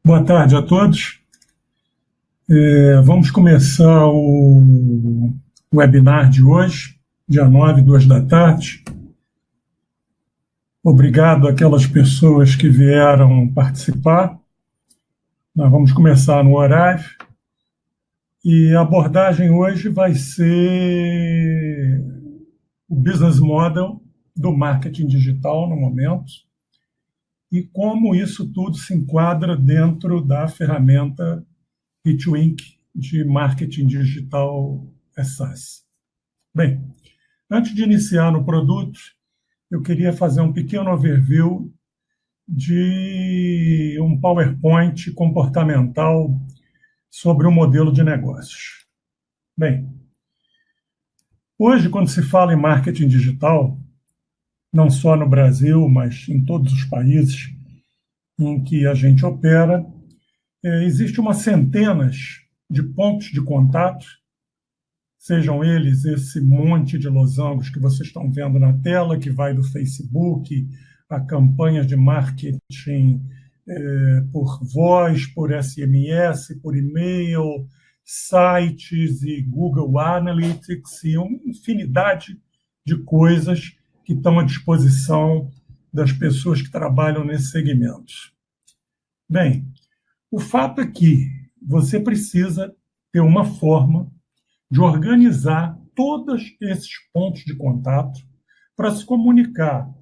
Boa tarde a todos. Vamos começar o webinar de hoje, dia 9, 2 da tarde. Obrigado àquelas pessoas que vieram participar. Nós vamos começar no horário. E a abordagem hoje vai ser o business model do marketing digital no momento e como isso tudo se enquadra dentro da ferramenta Pitwink de marketing digital SaaS. Bem, antes de iniciar no produto, eu queria fazer um pequeno overview de um PowerPoint comportamental sobre o modelo de negócios. Bem, hoje, quando se fala em marketing digital, não só no Brasil, mas em todos os países em que a gente opera, existe umas centenas de pontos de contato, sejam eles esse monte de losangos que vocês estão vendo na tela, que vai do Facebook a campanhas de marketing por voz, por SMS, por e-mail, sites e Google Analytics e uma infinidade de coisas que estão à disposição das pessoas que trabalham nesse segmento. Bem, o fato é que você precisa ter uma forma de organizar todos esses pontos de contato para se comunicar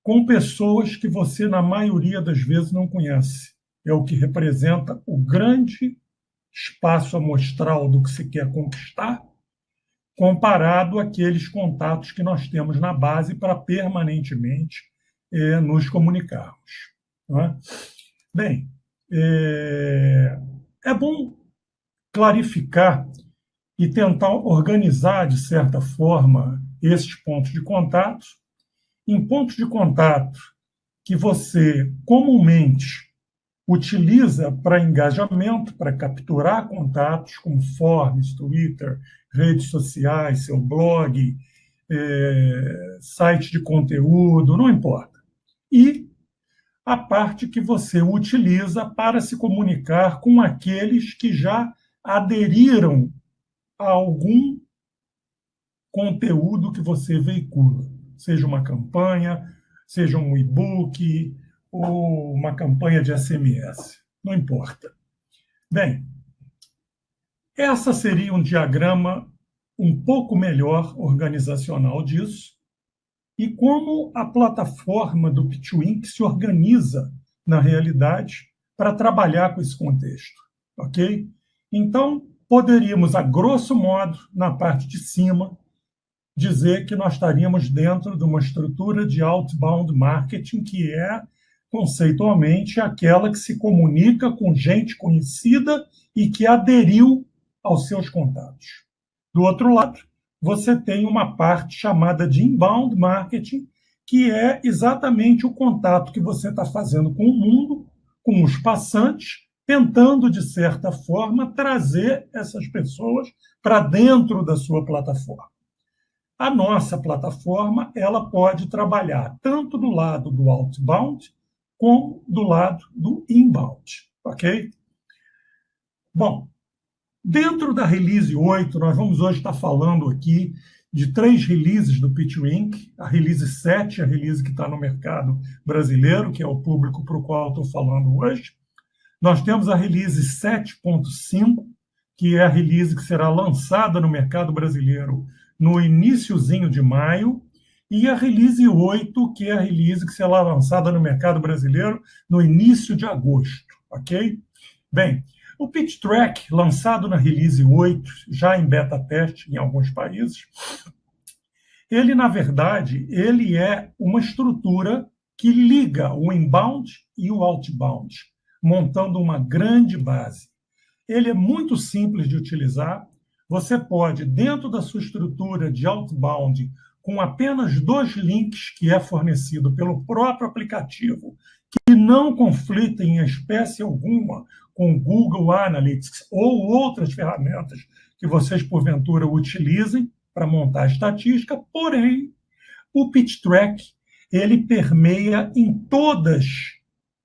com pessoas que você, na maioria das vezes, não conhece. É o que representa o grande espaço amostral do que se quer conquistar, comparado àqueles contatos que nós temos na base para permanentemente nos comunicarmos. Não é? Bem, é bom clarificar e tentar organizar, de certa forma, esses pontos de contato em pontos de contato que você comumente utiliza para engajamento, para capturar contatos, como forms, Twitter, redes sociais, seu blog, site de conteúdo, não importa. E a parte que você utiliza para se comunicar com aqueles que já aderiram a algum conteúdo que você veicula, seja uma campanha, seja um e-book ou uma campanha de SMS, não importa. Bem, essa seria um diagrama um pouco melhor organizacional disso e como a plataforma do Pitwink se organiza na realidade para trabalhar com esse contexto, ok? Então, poderíamos, a grosso modo, na parte de cima, dizer que nós estaríamos dentro de uma estrutura de outbound marketing, que é, conceitualmente, aquela que se comunica com gente conhecida e que aderiu aos seus contatos. Do outro lado, você tem uma parte chamada de inbound marketing, que é exatamente o contato que você está fazendo com o mundo, com os passantes, tentando, de certa forma, trazer essas pessoas para dentro da sua plataforma. A nossa plataforma ela pode trabalhar tanto do lado do outbound como do lado do inbound, ok? Bom, dentro da Release 8, nós vamos hoje estar falando aqui de 3 releases do Pitwink, a Release 7, a release que está no mercado brasileiro, que é o público para o qual estou falando hoje. Nós temos a Release 7.5, que é a release que será lançada no mercado brasileiro no iniciozinho de maio, e a Release 8, que é a release que será lançada no mercado brasileiro no início de agosto, ok? Bem, o Pitch Track, lançado na Release 8, já em beta teste em alguns países, ele, na verdade, ele é uma estrutura que liga o inbound e o outbound, montando uma grande base. Ele é muito simples de utilizar. Você pode, dentro da sua estrutura de outbound, com apenas 2 links que é fornecido pelo próprio aplicativo, que não conflitem em espécie alguma com Google Analytics ou outras ferramentas que vocês, porventura, utilizem para montar a estatística, porém, o Pitch Track ele permeia em todas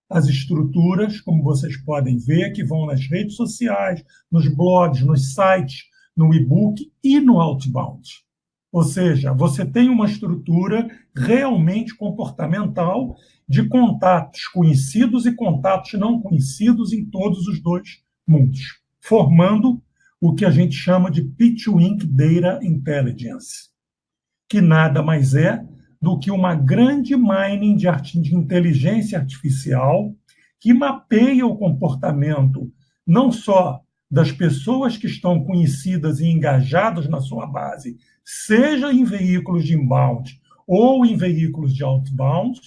as estruturas, como vocês podem ver, que vão nas redes sociais, nos blogs, nos sites, no e-book e no outbound. Ou seja, você tem uma estrutura realmente comportamental de contatos conhecidos e contatos não conhecidos em todos os dois mundos, formando o que a gente chama de P2Inc Data Intelligence, que nada mais é do que uma grande mining de inteligência artificial que mapeia o comportamento não só das pessoas que estão conhecidas e engajadas na sua base, seja em veículos de inbound ou em veículos de outbound,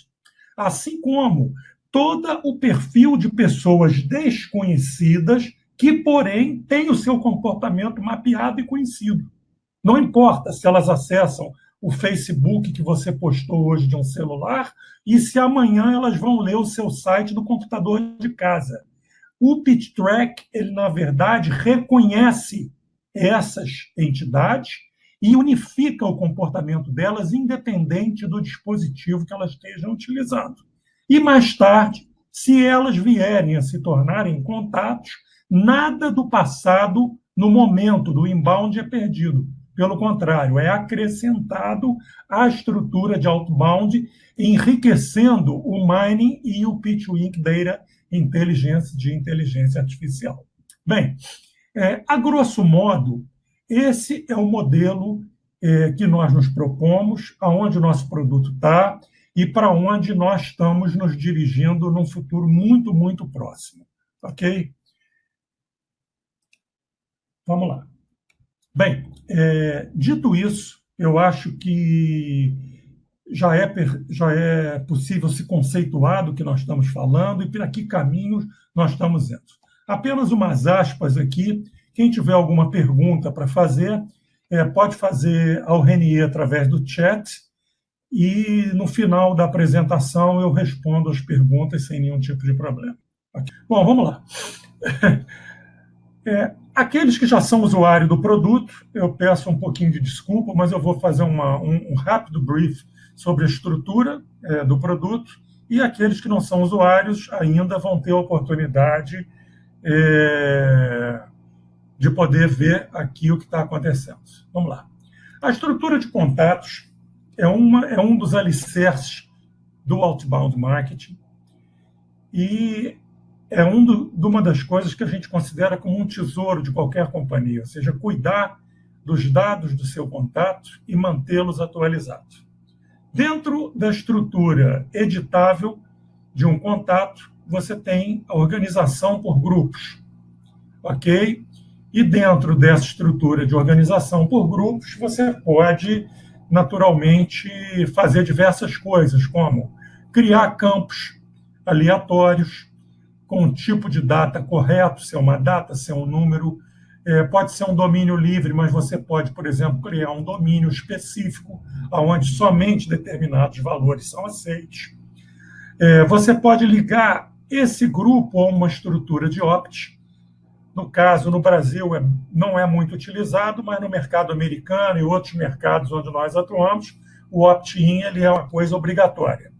assim como todo o perfil de pessoas desconhecidas que, porém, têm o seu comportamento mapeado e conhecido. Não importa se elas acessam o Facebook que você postou hoje de um celular e se amanhã elas vão ler o seu site do computador de casa. O PitchTrack, ele, na verdade, reconhece essas entidades e unifica o comportamento delas independente do dispositivo que elas estejam utilizando. E mais tarde, se elas vierem a se tornarem contatos, nada do passado no momento do inbound é perdido. Pelo contrário, é acrescentado à estrutura de outbound, enriquecendo o mining e o P2Inc Data Intelligence de inteligência artificial. Bem, a grosso modo, esse é o modelo que nós nos propomos, aonde o nosso produto está e para onde nós estamos nos dirigindo num futuro muito, muito próximo. Ok? Vamos lá. Bem, dito isso, eu acho que já é possível se conceituar do que nós estamos falando e para que caminhos nós estamos indo. Apenas umas aspas aqui. Quem tiver alguma pergunta para fazer, pode fazer ao Renier através do chat e no final da apresentação eu respondo as perguntas sem nenhum tipo de problema. Okay. Bom, vamos lá. Aqueles que já são usuários do produto, eu peço um pouquinho de desculpa, mas eu vou fazer um rápido brief sobre a estrutura do produto, e aqueles que não são usuários ainda vão ter a oportunidade de poder ver aqui o que está acontecendo. Vamos lá. A estrutura de contatos é um dos alicerces do outbound marketing e é uma das coisas que a gente considera como um tesouro de qualquer companhia, ou seja, cuidar dos dados do seu contato e mantê-los atualizados. Dentro da estrutura editável de um contato, você tem a organização por grupos, ok? E dentro dessa estrutura de organização por grupos, você pode, naturalmente, fazer diversas coisas, como criar campos aleatórios, com o tipo de data correto, se é uma data, se é um número. Pode ser um domínio livre, mas você pode, por exemplo, criar um domínio específico, onde somente determinados valores são aceitos. Você pode ligar esse grupo a uma estrutura de opt. No caso, no Brasil, não é muito utilizado, mas no mercado americano e outros mercados onde nós atuamos, o opt-in ele é uma coisa obrigatória.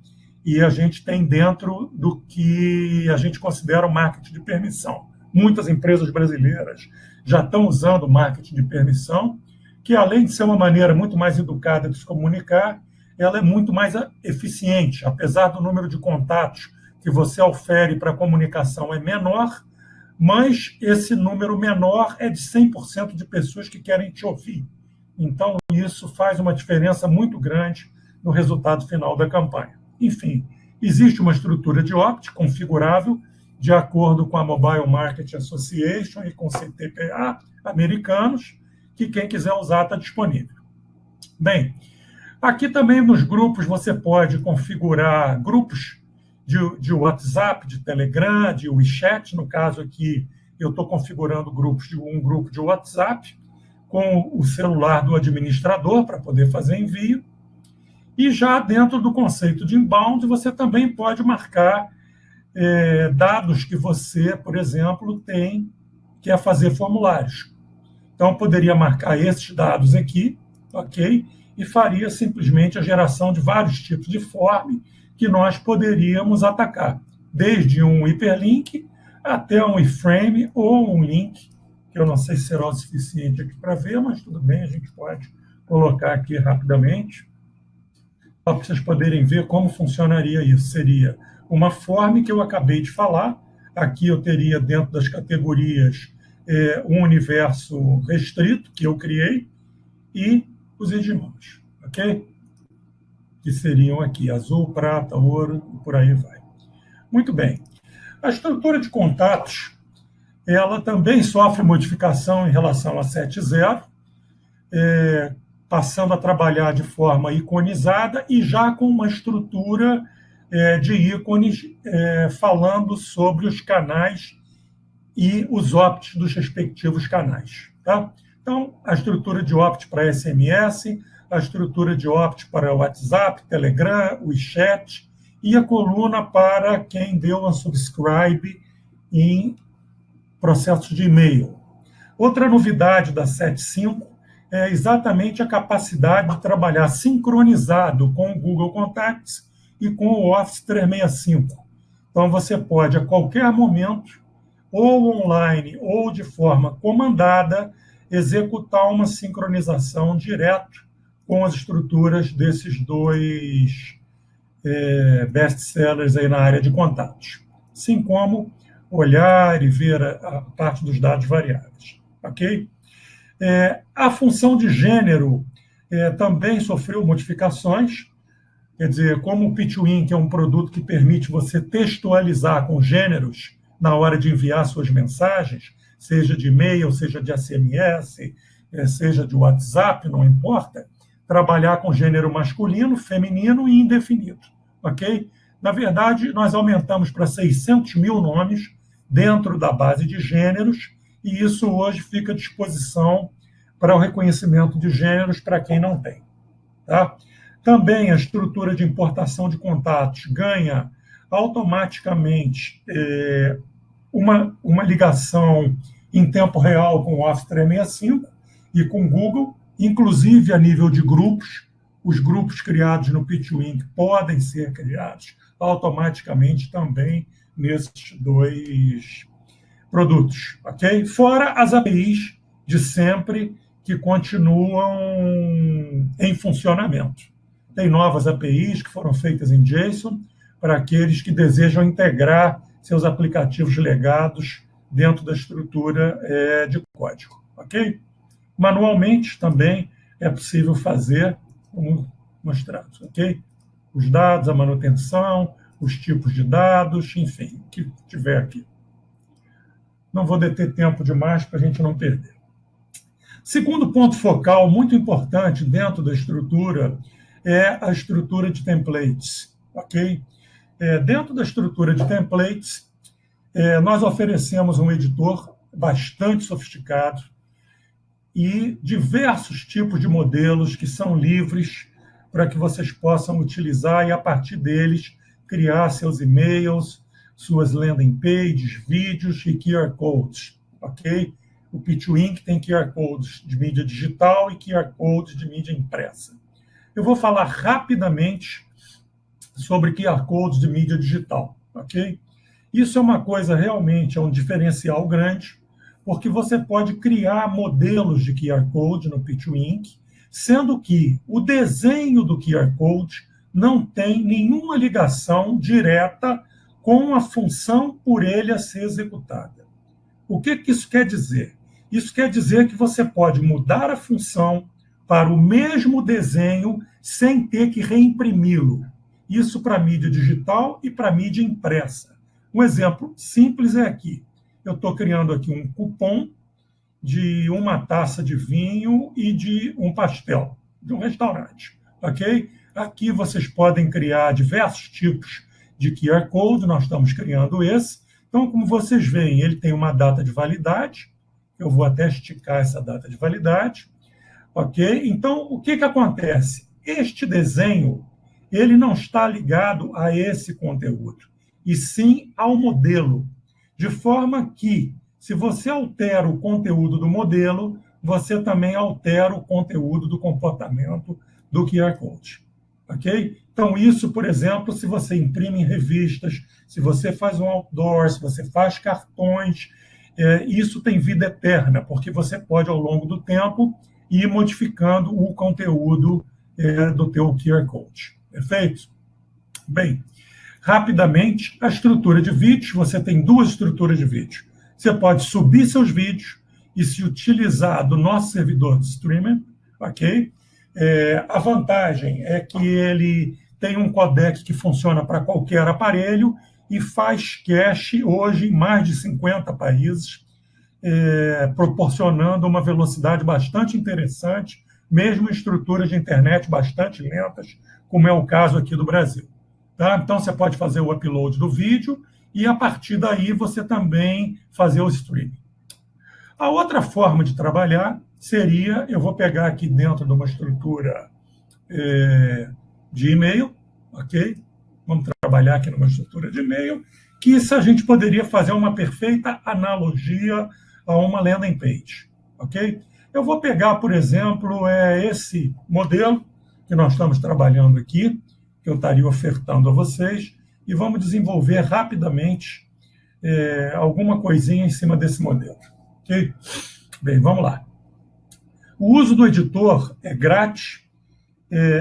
E a gente tem dentro do que a gente considera o marketing de permissão. Muitas empresas brasileiras já estão usando o marketing de permissão, que além de ser uma maneira muito mais educada de se comunicar, ela é muito mais eficiente. Apesar do número de contatos que você ofere para a comunicação é menor, mas esse número menor é de 100% de pessoas que querem te ouvir. Então, isso faz uma diferença muito grande no resultado final da campanha. Enfim, existe uma estrutura de opt configurável de acordo com a Mobile Market Association e com o CTPA americanos, que quem quiser usar está disponível. Bem, aqui também nos grupos você pode configurar grupos de WhatsApp, de Telegram, de WeChat. No caso aqui, eu estou configurando um grupo de WhatsApp com o celular do administrador para poder fazer envio. E já dentro do conceito de inbound, você também pode marcar dados que você, por exemplo, quer fazer formulários. Então, eu poderia marcar esses dados aqui, ok? E faria simplesmente a geração de vários tipos de form que nós poderíamos atacar. desde um hiperlink até um iframe ou um link, que eu não sei se será o suficiente aqui para ver, mas tudo bem, a gente pode colocar aqui rapidamente, só para vocês poderem ver como funcionaria isso. Seria uma form que eu acabei de falar. Aqui eu teria dentro das categorias um universo restrito que eu criei e os idiomas, ok? Que seriam aqui azul, prata, ouro e por aí vai. Muito bem. A estrutura de contatos, ela também sofre modificação em relação a 7.0, passando a trabalhar de forma iconizada e já com uma estrutura de ícones falando sobre os canais e os opts dos respectivos canais. Tá? Então, a estrutura de opt para SMS, a estrutura de opt para WhatsApp, Telegram, WeChat e a coluna para quem deu um subscribe em processos de e-mail. Outra novidade da 7.5 é exatamente a capacidade de trabalhar sincronizado com o Google Contacts e com o Office 365. Então, você pode, a qualquer momento, ou online ou de forma comandada, executar uma sincronização direto com as estruturas desses dois best-sellers aí na área de contatos. Assim como olhar e ver a parte dos dados variáveis. Ok? A função de gênero também sofreu modificações. Quer dizer, como o Pitwin, é um produto que permite você textualizar com gêneros na hora de enviar suas mensagens, seja de e-mail, seja de SMS, seja de WhatsApp, não importa, trabalhar com gênero masculino, feminino e indefinido. Ok? Na verdade, nós aumentamos para 600 mil nomes dentro da base de gêneros, e isso hoje fica à disposição para o reconhecimento de gêneros para quem não tem. Tá? Também a estrutura de importação de contatos ganha automaticamente uma ligação em tempo real com o Office 365 e com o Google, inclusive a nível de grupos. Os grupos criados no Pitwin podem ser criados automaticamente também nesses dois produtos, ok? Fora as APIs de sempre que continuam em funcionamento. Tem novas APIs que foram feitas em JSON para aqueles que desejam integrar seus aplicativos legados dentro da estrutura de código, ok? Manualmente também é possível fazer, como mostrado, ok? Os dados, a manutenção, os tipos de dados, enfim, o que tiver aqui. Não vou deter tempo demais para a gente não perder. Segundo ponto focal muito importante dentro da estrutura é a estrutura de templates, ok? Dentro da estrutura de templates, nós oferecemos um editor bastante sofisticado e diversos tipos de modelos que são livres para que vocês possam utilizar e, a partir deles, criar seus e-mails, suas landing pages, vídeos e QR codes, ok? O Pitwin tem QR codes de mídia digital e QR codes de mídia impressa. Eu vou falar rapidamente sobre QR codes de mídia digital, ok? Isso é uma coisa realmente, é um diferencial grande, porque você pode criar modelos de QR Code no Pitwin, sendo que o desenho do QR Code não tem nenhuma ligação direta com a função por ele a ser executada. O que isso quer dizer? Isso quer dizer que você pode mudar a função para o mesmo desenho sem ter que reimprimi-lo. Isso para mídia digital e para mídia impressa. Um exemplo simples é aqui. Eu estou criando aqui um cupom de uma taça de vinho e de um pastel, de um restaurante, ok? Aqui vocês podem criar diversos tipos de QR Code, nós estamos criando esse. Então, como vocês veem, ele tem uma data de validade, eu vou até esticar essa data de validade, ok? Então, o que acontece? Este desenho, ele não está ligado a esse conteúdo, e sim ao modelo, de forma que, se você altera o conteúdo do modelo, você também altera o conteúdo do comportamento do QR Code. ok? Então, isso, por exemplo, se você imprime em revistas, se você faz um outdoor, se você faz cartões, isso tem vida eterna, porque você pode, ao longo do tempo, ir modificando o conteúdo do teu QR Code. Perfeito? Bem, rapidamente, a estrutura de vídeos, você tem duas estruturas de vídeo. Você pode subir seus vídeos e se utilizar do nosso servidor de streaming, ok? A vantagem é que ele tem um codec que funciona para qualquer aparelho e faz cache hoje em mais de 50 países, proporcionando uma velocidade bastante interessante, mesmo em estruturas de internet bastante lentas, como é o caso aqui do Brasil. Tá? Então, você pode fazer o upload do vídeo e, a partir daí, você também fazer o streaming. A outra forma de trabalhar seria, eu vou pegar aqui dentro de uma estrutura de e-mail, ok? Vamos trabalhar aqui numa estrutura de e-mail, que isso a gente poderia fazer uma perfeita analogia a uma landing page, ok? Eu vou pegar, por exemplo, esse modelo que nós estamos trabalhando aqui, que eu estaria ofertando a vocês, e vamos desenvolver rapidamente alguma coisinha em cima desse modelo. Ok? Bem, vamos lá. O uso do editor é grátis,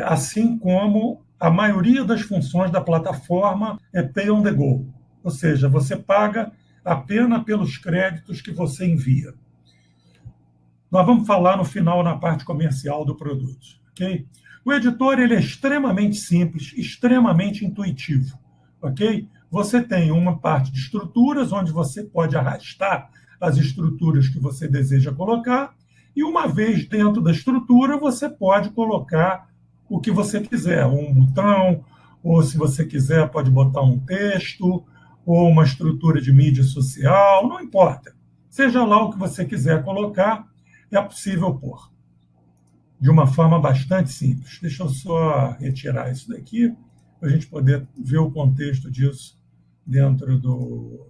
assim como a maioria das funções da plataforma é pay on the go, ou seja, você paga apenas pelos créditos que você envia. Nós vamos falar no final, na parte comercial do produto. Ok? O editor ele é extremamente simples, extremamente intuitivo. Ok? Você tem uma parte de estruturas, onde você pode arrastar as estruturas que você deseja colocar, e uma vez dentro da estrutura, você pode colocar o que você quiser, um botão, ou se você quiser, pode botar um texto, ou uma estrutura de mídia social, não importa. Seja lá o que você quiser colocar, é possível pôr. De uma forma bastante simples. Deixa eu só retirar isso daqui, para a gente poder ver o contexto disso dentro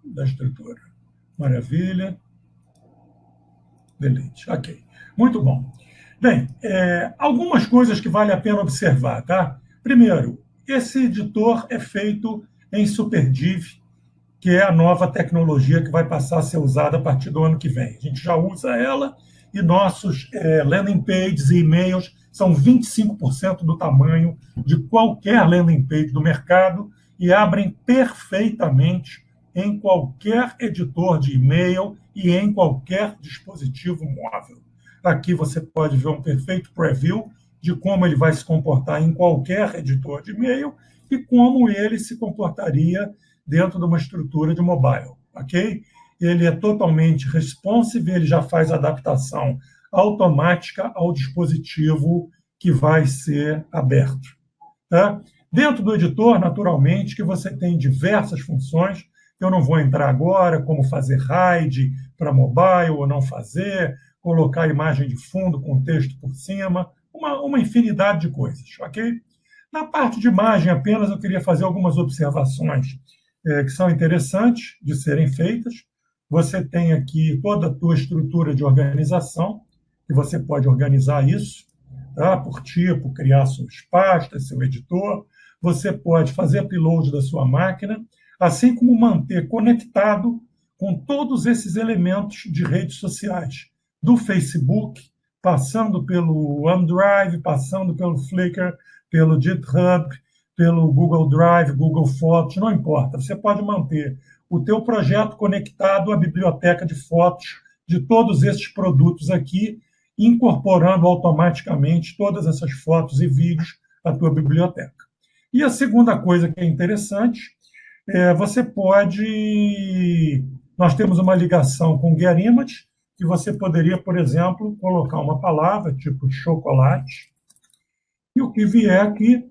da estrutura. Maravilha. Delete. Ok. Muito bom. Bem, algumas coisas que vale a pena observar, tá? Primeiro, esse editor é feito em SuperDiv, que é a nova tecnologia que vai passar a ser usada a partir do ano que vem. A gente já usa ela e nossos landing pages e e-mails são 25% do tamanho de qualquer landing page do mercado e abrem perfeitamente em qualquer editor de e-mail e em qualquer dispositivo móvel. Aqui você pode ver um perfeito preview de como ele vai se comportar em qualquer editor de e-mail e como ele se comportaria dentro de uma estrutura de mobile, ok? Ele é totalmente responsive, ele já faz adaptação automática ao dispositivo que vai ser aberto. Tá? Dentro do editor, naturalmente, que você tem diversas funções, que eu não vou entrar agora, como fazer hide para mobile ou não fazer, colocar imagem de fundo com texto por cima, uma infinidade de coisas, ok? Na parte de imagem apenas eu queria fazer algumas observações que são interessantes de serem feitas. Você tem aqui toda a tua estrutura de organização, que você pode organizar isso, tá? Por tipo, criar suas pastas, seu editor. Você pode fazer upload da sua máquina, assim como manter conectado com todos esses elementos de redes sociais, do Facebook, passando pelo OneDrive, passando pelo Flickr, pelo GitHub, pelo Google Drive, Google Fotos, não importa. Você pode manter o teu projeto conectado à biblioteca de fotos de todos esses produtos aqui, incorporando automaticamente todas essas fotos e vídeos à tua biblioteca. E a segunda coisa que é interessante, você pode... Nós temos uma ligação com o GetImage, que você poderia, por exemplo, colocar uma palavra, tipo chocolate, e o que vier aqui,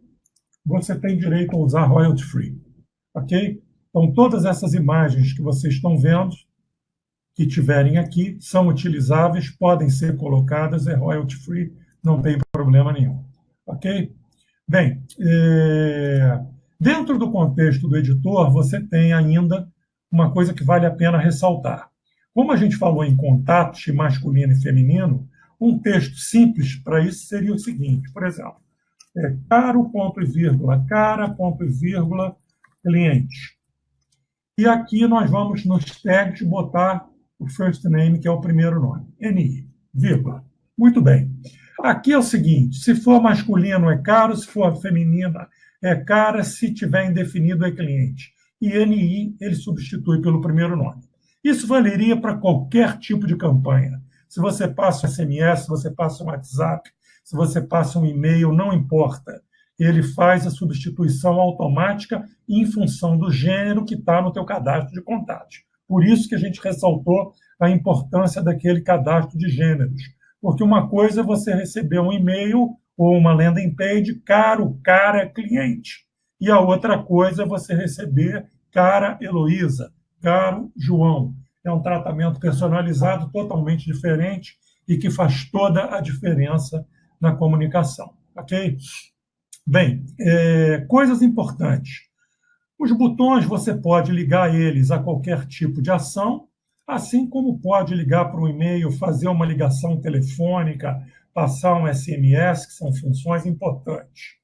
você tem direito a usar royalty free, ok? Então, todas essas imagens que vocês estão vendo, que tiverem aqui, são utilizáveis, podem ser colocadas, é royalty free, não tem problema nenhum, ok? Bem, dentro do contexto do editor, você tem ainda uma coisa que vale a pena ressaltar. Como a gente falou em contatos masculino e feminino, um texto simples para isso seria o seguinte, por exemplo, caro, ponto e vírgula, cara, ponto e vírgula, cliente. E aqui nós vamos nos tags botar o first name, que é o primeiro nome, NI, vírgula. Muito bem. Aqui é o seguinte, se for masculino é caro, se for feminina é cara, se tiver indefinido é cliente. E NI ele substitui pelo primeiro nome. Isso valeria para qualquer tipo de campanha. Se você passa um SMS, se você passa um WhatsApp, se você passa um e-mail, não importa. Ele faz a substituição automática em função do gênero que está no teu cadastro de contatos. Por isso que a gente ressaltou a importância daquele cadastro de gêneros. Porque uma coisa é você receber um e-mail ou uma landing page, caro, cara, cliente. E a outra coisa é você receber cara Heloísa, caro João. É um tratamento personalizado totalmente diferente e que faz toda a diferença na comunicação. Ok? Bem, coisas importantes. Os botões você pode ligar eles a qualquer tipo de ação, assim como pode ligar para um e-mail, fazer uma ligação telefônica, passar um SMS, que são funções importantes.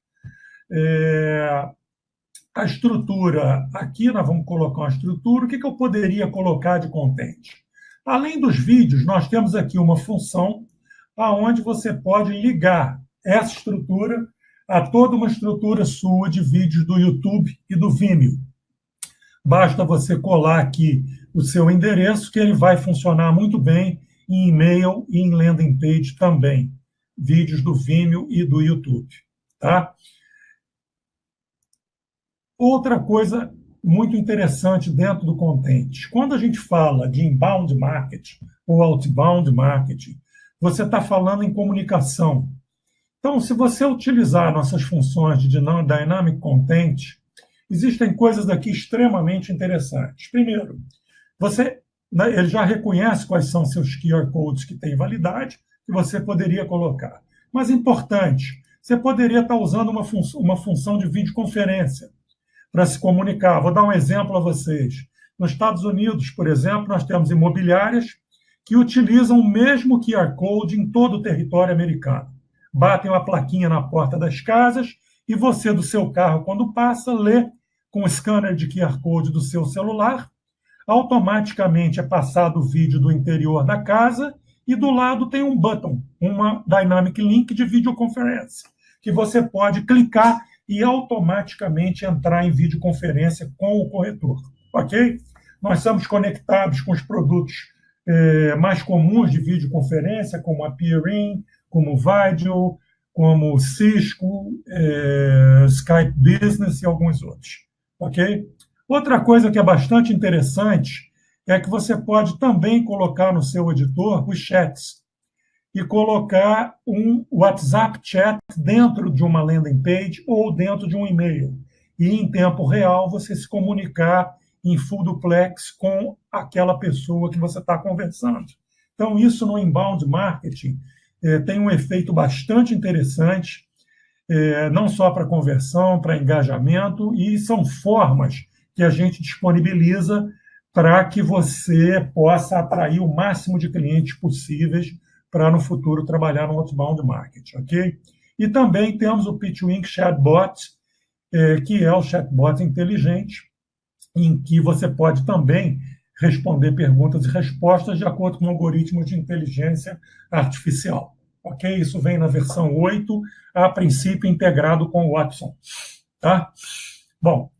A estrutura, aqui nós vamos colocar uma estrutura. O que eu poderia colocar de contente? Além dos vídeos, nós temos aqui uma função onde você pode ligar essa estrutura a toda uma estrutura sua de vídeos do YouTube e do Vimeo. Basta você colar aqui o seu endereço, que ele vai funcionar muito bem em e-mail e em landing page também. Vídeos do Vimeo e do YouTube. Tá? Outra coisa muito interessante dentro do content. Quando a gente fala de inbound marketing ou outbound marketing, você está falando em comunicação. Então, se você utilizar nossas funções de Dynamic Content, existem coisas aqui extremamente interessantes. Primeiro, ele já reconhece quais são seus QR Codes que têm validade, que você poderia colocar. Mas importante, você poderia estar usando uma função de videoconferência para se comunicar. Vou dar um exemplo a vocês. Nos Estados Unidos, por exemplo, nós temos imobiliárias que utilizam o mesmo QR Code em todo o território americano. Batem uma plaquinha na porta das casas e você, do seu carro, quando passa, lê com o scanner de QR Code do seu celular, automaticamente é passado o vídeo do interior da casa e do lado tem um button, uma Dynamic Link de videoconferência, que você pode clicar e automaticamente entrar em videoconferência com o corretor. Ok? Nós estamos conectados com os produtos mais comuns de videoconferência, como a Peering, como o Video, como o Cisco, Skype Business e alguns outros. Ok? Outra coisa que é bastante interessante é que você pode também colocar no seu editor os chats e colocar um WhatsApp chat dentro de uma landing page ou dentro de um e-mail. E, em tempo real, você se comunicar em full duplex com aquela pessoa que você está conversando. Então, isso no inbound marketing tem um efeito bastante interessante, não só para conversão, para engajamento, e são formas que a gente disponibiliza para que você possa atrair o máximo de clientes possíveis para, no futuro, trabalhar no outbound marketing, ok? E também temos o PitchWink Chatbot, que é o chatbot inteligente, em que você pode também responder perguntas e respostas de acordo com o algoritmo de inteligência artificial. Ok? Isso vem na versão 8, a princípio integrado com o Watson. Tá? Bom,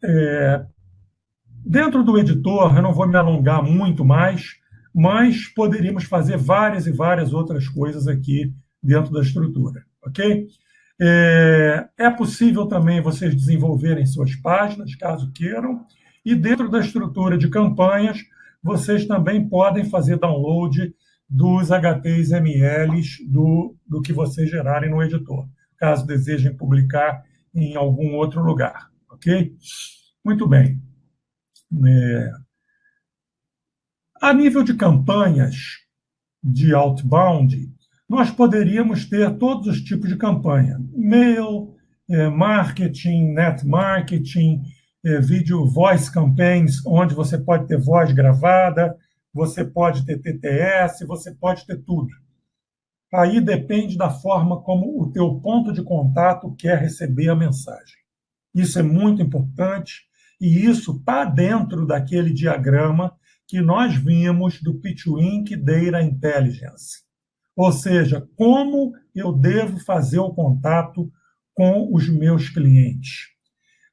dentro do editor, eu não vou me alongar muito mais, mas poderíamos fazer várias e várias outras coisas aqui dentro da estrutura. Ok? É possível também vocês desenvolverem suas páginas, caso queiram, e dentro da estrutura de campanhas, vocês também podem fazer download dos HTMLs do que vocês gerarem no editor, caso desejem publicar em algum outro lugar. Ok? Muito bem. A nível de campanhas de outbound, nós poderíamos ter todos os tipos de campanha. Mail, marketing, net marketing, vídeo voice campaigns, onde você pode ter voz gravada, você pode ter TTS, você pode ter tudo. aí depende da forma como o teu ponto de contato quer receber a mensagem. Isso é muito importante e isso está dentro daquele diagrama que nós vimos do Pitwink Data Intelligence. Ou seja, como eu devo fazer o contato com os meus clientes.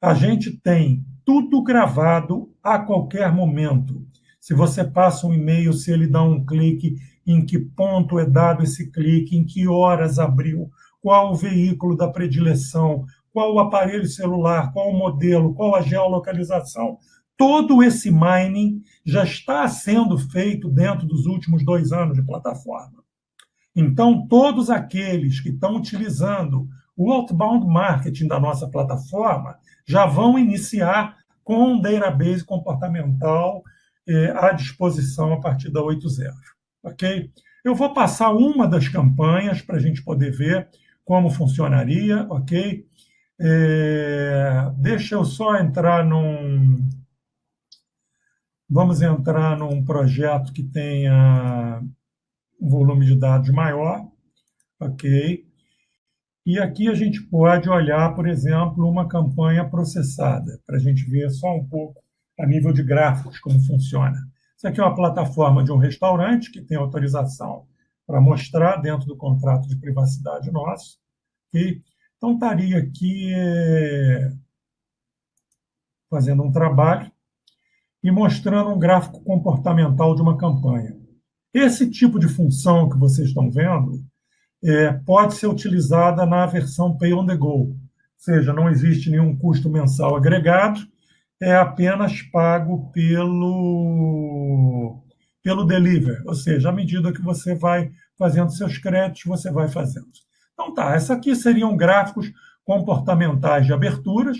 A gente tem tudo gravado a qualquer momento. Se você passa um e-mail, se ele dá um clique, em que ponto é dado esse clique, em que horas abriu, qual o veículo da predileção, qual o aparelho celular, qual o modelo, qual a geolocalização. Todo esse mining já está sendo feito dentro dos últimos 2 anos de plataforma. Então, todos aqueles que estão utilizando o outbound marketing da nossa plataforma já vão iniciar com um database comportamental à disposição a partir da 8.0. Ok? Eu vou passar uma das campanhas para a gente poder ver como funcionaria, ok? Deixa eu só entrar Vamos entrar num projeto que tenha um volume de dados maior, ok? E aqui a gente pode olhar, por exemplo, uma campanha processada, para a gente ver só um pouco a nível de gráficos como funciona. Isso aqui é uma plataforma de um restaurante que tem autorização para mostrar dentro do contrato de privacidade nosso. Okay? Então, estaria aqui fazendo um trabalho e mostrando um gráfico comportamental de uma campanha. Esse tipo de função que vocês estão vendo pode ser utilizada na versão Pay on the Go, ou seja, não existe nenhum custo mensal agregado, é apenas pago pelo delivery, ou seja, à medida que você vai fazendo seus créditos, você vai fazendo. Então tá, essa aqui seriam gráficos comportamentais de aberturas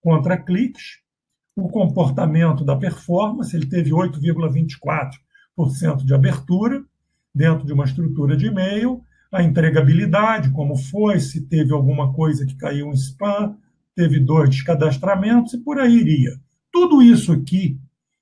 contra cliques, o comportamento da performance, ele teve 8,24% de abertura dentro de uma estrutura de e-mail, a entregabilidade, como foi, se teve alguma coisa que caiu em spam, teve 2 descadastramentos e por aí iria. Tudo isso aqui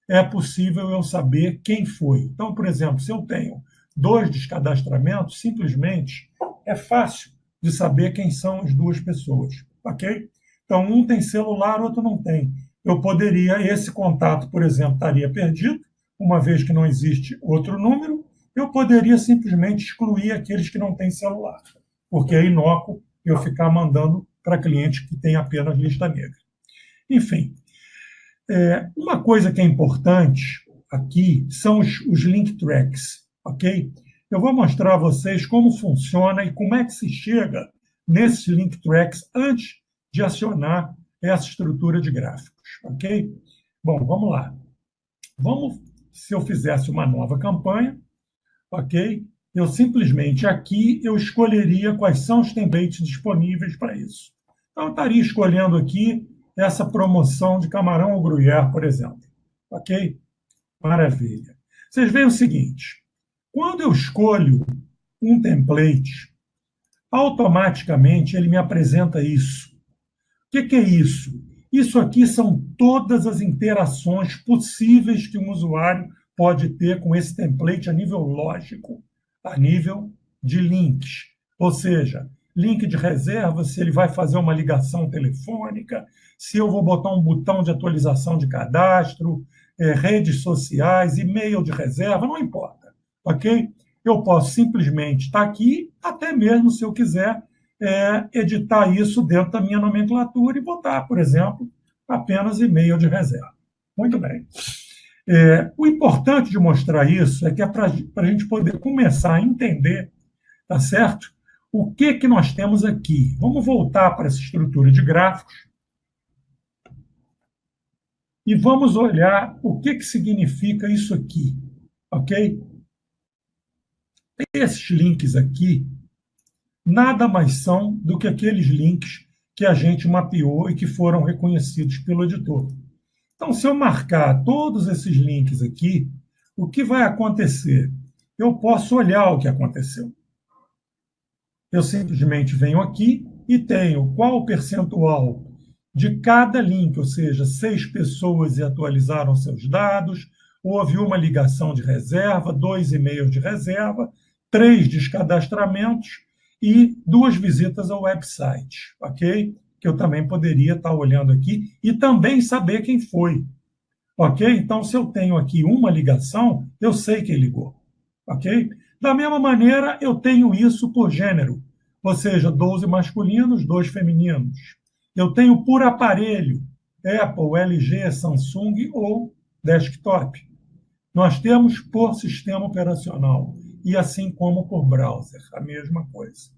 é possível eu saber quem foi. Então, por exemplo, se eu tenho 2 descadastramentos, simplesmente é fácil de saber quem são as 2 pessoas, ok? Então, um tem celular, outro não tem. Eu poderia, esse contato, por exemplo, estaria perdido, uma vez que não existe outro número, eu poderia simplesmente excluir aqueles que não têm celular, porque é inócuo eu ficar mandando para clientes que têm apenas lista negra. Enfim, uma coisa que é importante aqui são os link tracks, ok? Eu vou mostrar a vocês como funciona e como é que se chega nesses link tracks antes de acionar essa estrutura de gráficos, ok? Bom, vamos lá. Se eu fizesse uma nova campanha, ok? Eu simplesmente aqui eu escolheria quais são os templates disponíveis para isso. Então, eu estaria escolhendo aqui essa promoção de camarão ao gruyère, por exemplo. Ok? Maravilha. Vocês veem o seguinte, quando eu escolho um template, automaticamente ele me apresenta isso. O que é isso? Isso aqui são todas as interações possíveis que um usuário pode ter com esse template a nível lógico, a nível de links. Ou seja, link de reserva, se ele vai fazer uma ligação telefônica, se eu vou botar um botão de atualização de cadastro, redes sociais, e-mail de reserva, não importa, ok? Eu posso simplesmente estar aqui, até mesmo se eu quiser editar isso dentro da minha nomenclatura e botar, por exemplo, apenas e-mail de reserva. Muito bem. O importante de mostrar isso é que é para a gente poder começar a entender, tá certo? O que nós temos aqui. Vamos voltar para essa estrutura de gráficos e vamos olhar o que significa isso aqui, ok? Esses links aqui nada mais são do que aqueles links que a gente mapeou e que foram reconhecidos pelo editor. Então, se eu marcar todos esses links aqui, o que vai acontecer? Eu posso olhar o que aconteceu. Eu simplesmente venho aqui e tenho qual o percentual de cada link, ou seja, 6 pessoas atualizaram seus dados, houve uma ligação de reserva, 2 e-mails de reserva, 3 descadastramentos e 2 visitas ao website, ok? Que eu também poderia estar olhando aqui e também saber quem foi, ok? Então, se eu tenho aqui uma ligação, eu sei quem ligou, ok? Da mesma maneira, eu tenho isso por gênero, ou seja, 12 masculinos, 2 femininos. Eu tenho por aparelho, Apple, LG, Samsung ou desktop. Nós temos por sistema operacional e assim como por browser, a mesma coisa.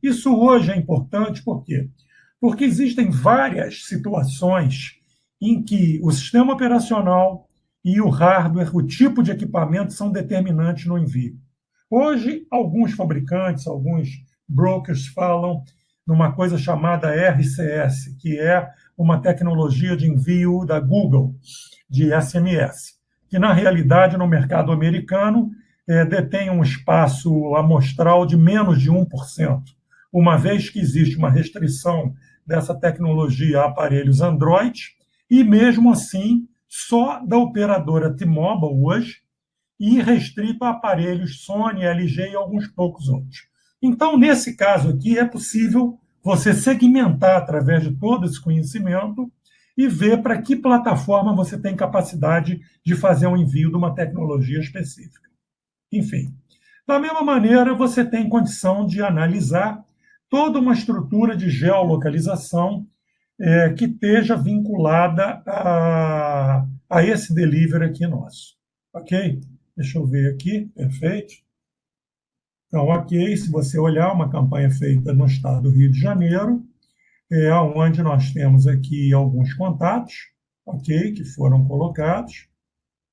Isso hoje é importante por quê? Porque existem várias situações em que o sistema operacional e o hardware, o tipo de equipamento, são determinantes no envio. Hoje, alguns fabricantes, alguns brokers falam numa coisa chamada RCS, que é uma tecnologia de envio da Google, de SMS, que na realidade no mercado americano detém um espaço amostral de menos de 1%, uma vez que existe uma restrição dessa tecnologia a aparelhos Android, e mesmo assim só da operadora T-Mobile hoje, e restrito a aparelhos Sony, LG e alguns poucos outros. Então, nesse caso aqui, é possível você segmentar através de todo esse conhecimento e ver para que plataforma você tem capacidade de fazer um envio de uma tecnologia específica. Enfim, da mesma maneira, você tem condição de analisar toda uma estrutura de geolocalização que esteja vinculada a esse delivery aqui nosso. Ok? Deixa eu ver aqui, perfeito. Então, ok, se você olhar uma campanha feita no estado do Rio de Janeiro, onde nós temos aqui alguns contatos, ok, que foram colocados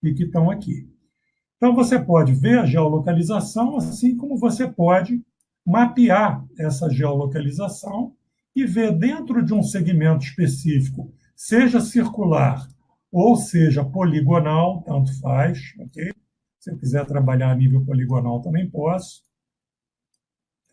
e que estão aqui. Então, você pode ver a geolocalização, assim como você pode mapear essa geolocalização e ver dentro de um segmento específico, seja circular ou seja poligonal, tanto faz, ok? Se eu quiser trabalhar a nível poligonal, também posso.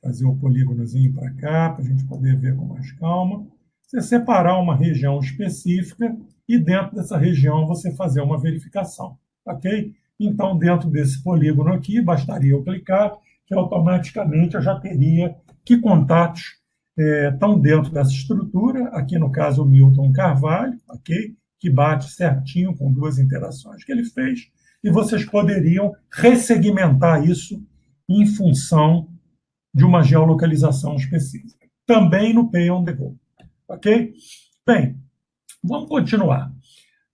Fazer o polígonozinho para cá, para a gente poder ver com mais calma. Você separar uma região específica e dentro dessa região você fazer uma verificação, ok? Então, dentro desse polígono aqui, bastaria eu clicar, que automaticamente eu já teria que contatos estão dentro dessa estrutura. Aqui, no caso, o Milton Carvalho, ok? Que bate certinho com 2 interações que ele fez. E vocês poderiam ressegmentar isso em função de uma geolocalização específica. Também no Pay on the Go. Ok? Bem, vamos continuar.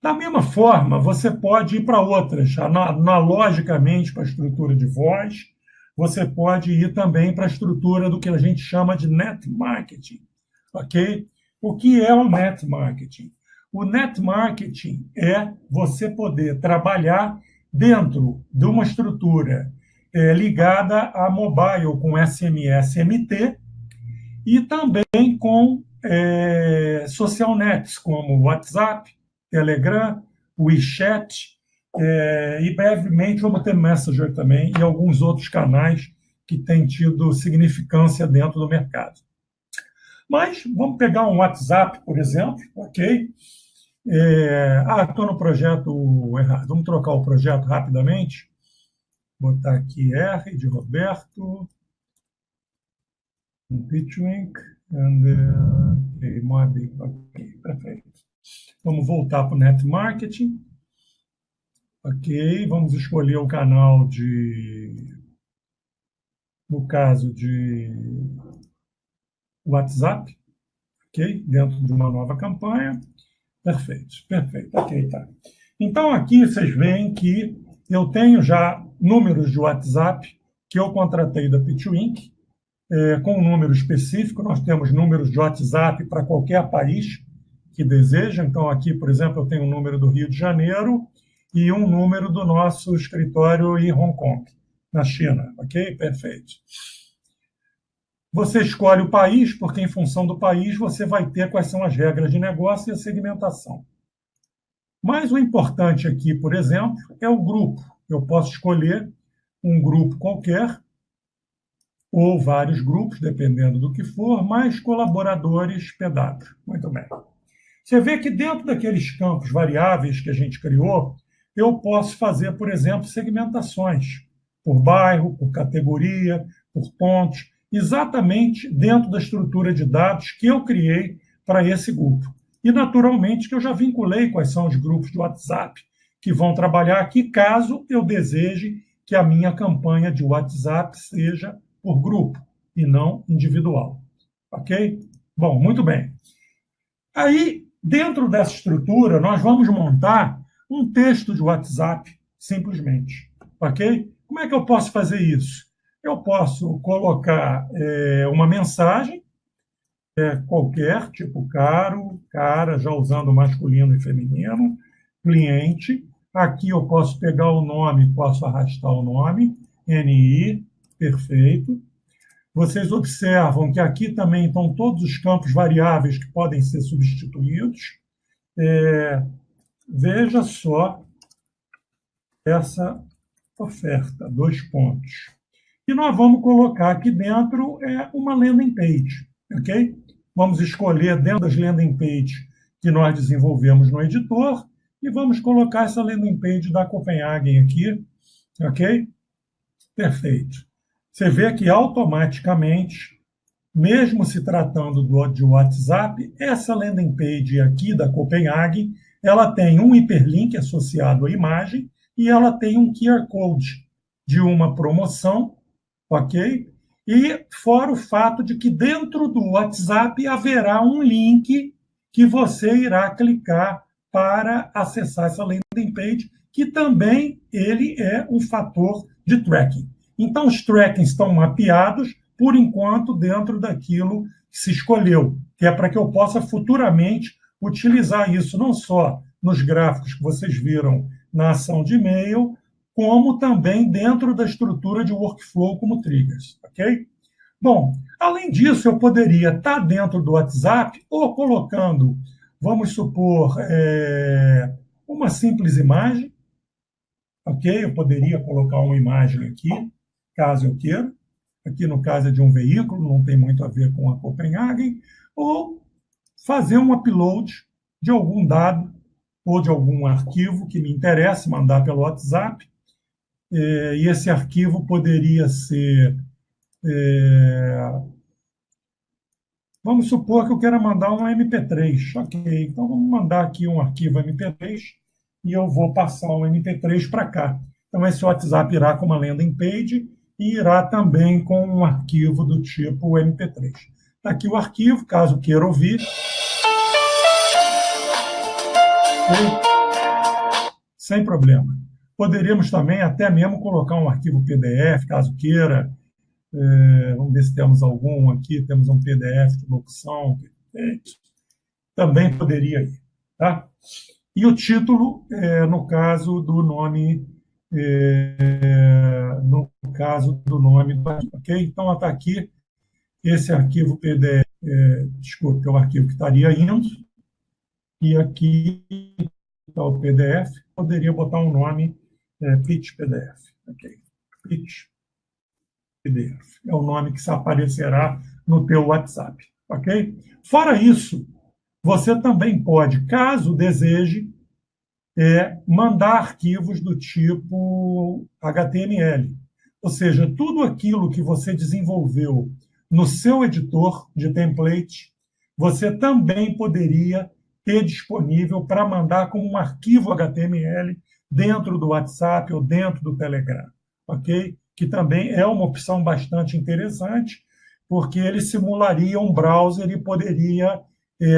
Da mesma forma, você pode ir para outras, analogicamente para a estrutura de voz, você pode ir também para a estrutura do que a gente chama de net marketing. Ok? O que é o net marketing? O net marketing é você poder trabalhar dentro de uma estrutura ligada a mobile com SMS MT e também com social nets como WhatsApp, Telegram, WeChat e brevemente vamos ter Messenger também e alguns outros canais que têm tido significância dentro do mercado. Mas vamos pegar um WhatsApp, por exemplo, ok? Estou no projeto errado. Vamos trocar o projeto rapidamente. Botar aqui R de Roberto, PitchLink, e Mob. Ok, perfeito. Vamos voltar para o Net Marketing. Ok, vamos escolher o canal no caso de WhatsApp, ok? Dentro de uma nova campanha. Perfeito, perfeito. Ok, tá. Então aqui vocês veem que eu tenho já números de WhatsApp que eu contratei da PitchWink, com um número específico. Nós temos números de WhatsApp para qualquer país que deseja. Então, aqui, por exemplo, eu tenho um número do Rio de Janeiro e um número do nosso escritório em Hong Kong, na China. Ok? Perfeito. Você escolhe o país, porque em função do país você vai ter quais são as regras de negócio e a segmentação. Mas o importante aqui, por exemplo, é o grupo. Eu posso escolher um grupo qualquer, ou vários grupos, dependendo do que for, mais colaboradores PW. Muito bem. Você vê que dentro daqueles campos variáveis que a gente criou, eu posso fazer, por exemplo, segmentações. por bairro, por categoria, por pontos, exatamente dentro da estrutura de dados que eu criei para esse grupo. E, naturalmente, que eu já vinculei quais são os grupos de WhatsApp que vão trabalhar aqui, caso eu deseje que a minha campanha de WhatsApp seja por grupo e não individual. Ok? Bom, muito bem. Aí, dentro dessa estrutura, nós vamos montar um texto de WhatsApp, simplesmente. Ok? Como é que eu posso fazer isso? Eu posso colocar uma mensagem qualquer, tipo caro, cara, já usando masculino e feminino, cliente. Aqui eu posso pegar o nome, posso arrastar o nome, NI, perfeito. Vocês observam que aqui também estão todos os campos variáveis que podem ser substituídos. Veja só essa oferta, 2 pontos. E nós vamos colocar aqui dentro uma landing page, ok? Vamos escolher dentro das landing pages que nós desenvolvemos no editor e vamos colocar essa landing page da Copenhagen aqui, ok? Perfeito. Você vê que automaticamente, mesmo se tratando de WhatsApp, essa landing page aqui da Copenhagen, ela tem um hiperlink associado à imagem e ela tem um QR Code de uma promoção, ok? E fora o fato de que dentro do WhatsApp haverá um link que você irá clicar para acessar essa landing page, que também ele é um fator de tracking. Então, os trackings estão mapeados, por enquanto, dentro daquilo que se escolheu, que é para que eu possa futuramente utilizar isso não só nos gráficos que vocês viram na ação de e-mail, como também dentro da estrutura de workflow como triggers, ok? Bom, além disso, eu poderia estar dentro do WhatsApp ou colocando, vamos supor, uma simples imagem, ok? Eu poderia colocar uma imagem aqui, caso eu queira. Aqui, no caso, é de um veículo, não tem muito a ver com a Copenhagen, ou fazer um upload de algum dado ou de algum arquivo que me interesse, mandar pelo WhatsApp, e esse arquivo poderia ser... vamos supor que eu queira mandar um MP3. Ok, então vamos mandar aqui um arquivo MP3 e eu vou passar um MP3 para cá. Então esse WhatsApp irá com uma landing page e irá também com um arquivo do tipo MP3. Está aqui o arquivo, caso queira ouvir. Sem problema. Poderíamos também até mesmo colocar um arquivo PDF, caso queira. Vamos ver se temos algum aqui. Temos um PDF de locução. Também poderia ir. Tá? E o título, no caso do nome, ok? Então, está aqui esse arquivo PDF, desculpe, é o arquivo que estaria indo, e aqui está o PDF, poderia botar um nome, Pitch PDF, ok? Pitch PDF, é o nome que aparecerá no teu WhatsApp, ok? Fora isso, você também pode, caso deseje, mandar arquivos do tipo HTML. Ou seja, tudo aquilo que você desenvolveu no seu editor de template, você também poderia ter disponível para mandar como um arquivo HTML dentro do WhatsApp ou dentro do Telegram, ok? Que também é uma opção bastante interessante, porque ele simularia um browser e poderia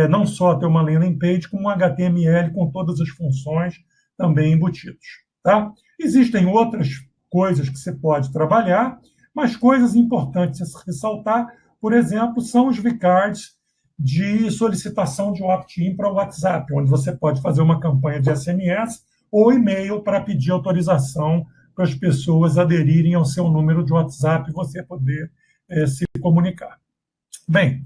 não só ter uma landing page, como um HTML com todas as funções também embutidos. Tá? Existem outras coisas que você pode trabalhar, mas coisas importantes a se ressaltar, por exemplo, são os vCards de solicitação de opt-in para o WhatsApp, onde você pode fazer uma campanha de SMS ou e-mail para pedir autorização para as pessoas aderirem ao seu número de WhatsApp e você poder se comunicar. Bem,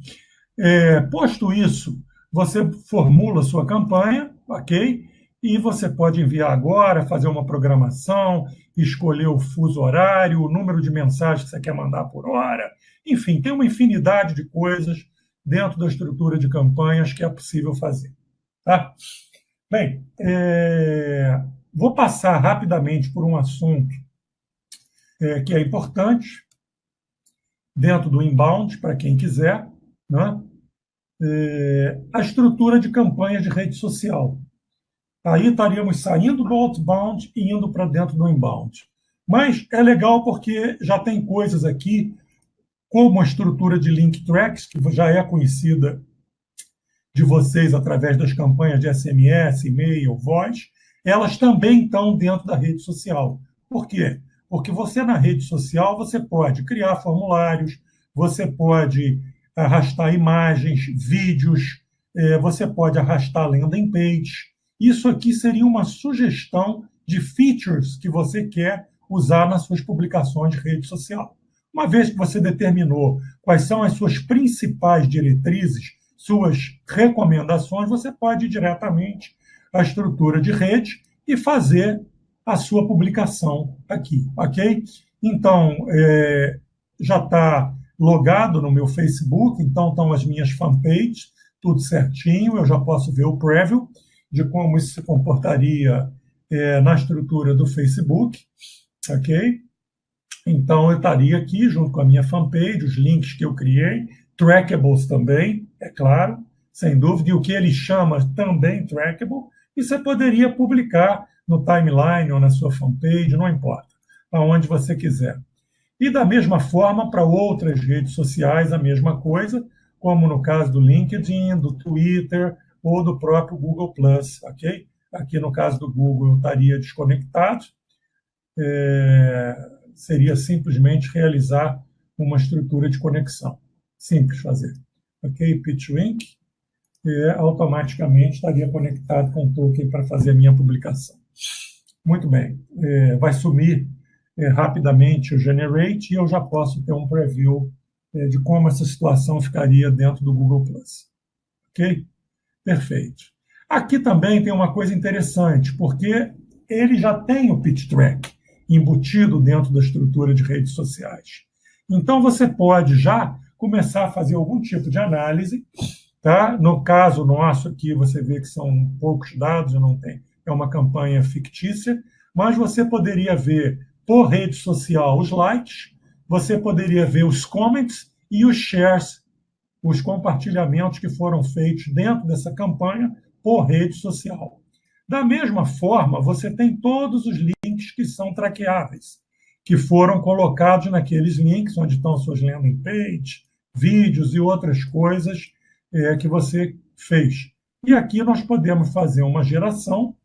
posto isso, você formula sua campanha, ok? E você pode enviar agora, fazer uma programação, escolher o fuso horário, o número de mensagens que você quer mandar por hora. Enfim, tem uma infinidade de coisas dentro da estrutura de campanhas que é possível fazer. Tá? Bem, vou passar rapidamente por um assunto que é importante, dentro do inbound, para quem quiser, né? A estrutura de campanha de rede social. Aí estaríamos saindo do outbound e indo para dentro do inbound. Mas é legal porque já tem coisas aqui, como a estrutura de link tracks, que já é conhecida de vocês através das campanhas de SMS, e-mail, voz, elas também estão dentro da rede social. Por quê? Porque você na rede social você pode criar formulários, você pode arrastar imagens, vídeos, você pode arrastar landing page. Isso aqui seria uma sugestão de features que você quer usar nas suas publicações de rede social. Uma vez que você determinou quais são as suas principais diretrizes, suas recomendações, você pode ir diretamente à estrutura de rede e fazer a sua publicação aqui, ok? Então, já está logado no meu Facebook, então estão as minhas fanpages, tudo certinho, eu já posso ver o preview de como isso se comportaria na estrutura do Facebook, ok? Então, eu estaria aqui junto com a minha fanpage, os links que eu criei, trackables também, é claro, sem dúvida, e o que ele chama também trackable, e você poderia publicar no timeline ou na sua fanpage, não importa, aonde você quiser. E da mesma forma, para outras redes sociais, a mesma coisa, como no caso do LinkedIn, do Twitter ou do próprio Google+, ok? Aqui no caso do Google eu estaria desconectado, seria simplesmente realizar uma estrutura de conexão. Simples fazer. Ok? Pitch link, automaticamente estaria conectado com o token para fazer a minha publicação. Muito bem. Vai sumir rapidamente o Generate e eu já posso ter um preview de como essa situação ficaria dentro do Google+. Ok? Perfeito. Aqui também tem uma coisa interessante, porque ele já tem o Pitch Track embutido dentro da estrutura de redes sociais. Então, você pode já começar a fazer algum tipo de análise. Tá? No caso nosso aqui, você vê que são poucos dados, eu não tenho, é uma campanha fictícia, mas você poderia ver por rede social os likes, você poderia ver os comments e os shares, os compartilhamentos que foram feitos dentro dessa campanha por rede social. Da mesma forma, você tem todos os links que são traqueáveis, que foram colocados naqueles links onde estão suas landing pages, vídeos e outras coisas que você fez. E aqui nós podemos fazer uma geração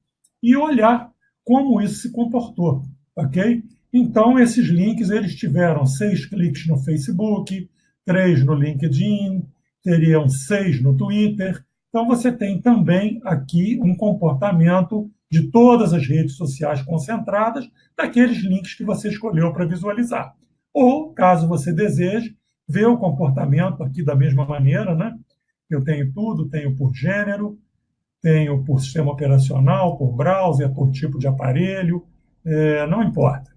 e olhar como isso se comportou, ok? Então, esses links, eles tiveram 6 cliques no Facebook, 3 no LinkedIn, teriam 6 no Twitter. Então, você tem também aqui um comportamento de todas as redes sociais concentradas daqueles links que você escolheu para visualizar. Ou, caso você deseje, ver o comportamento aqui da mesma maneira, né? Eu tenho tudo, tenho por gênero, tenho por sistema operacional, por browser, por tipo de aparelho, não importa.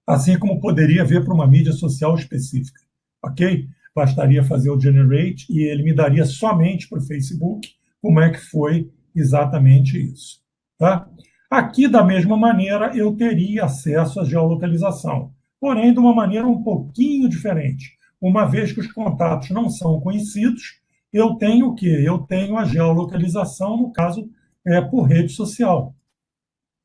Assim como poderia ver para uma mídia social específica, ok? Bastaria fazer o generate e ele me daria somente para o Facebook como é que foi exatamente isso, tá? Aqui, da mesma maneira, eu teria acesso à geolocalização, porém de uma maneira um pouquinho diferente. Uma vez que os contatos não são conhecidos, eu tenho o quê? Eu tenho a geolocalização, no caso, por rede social.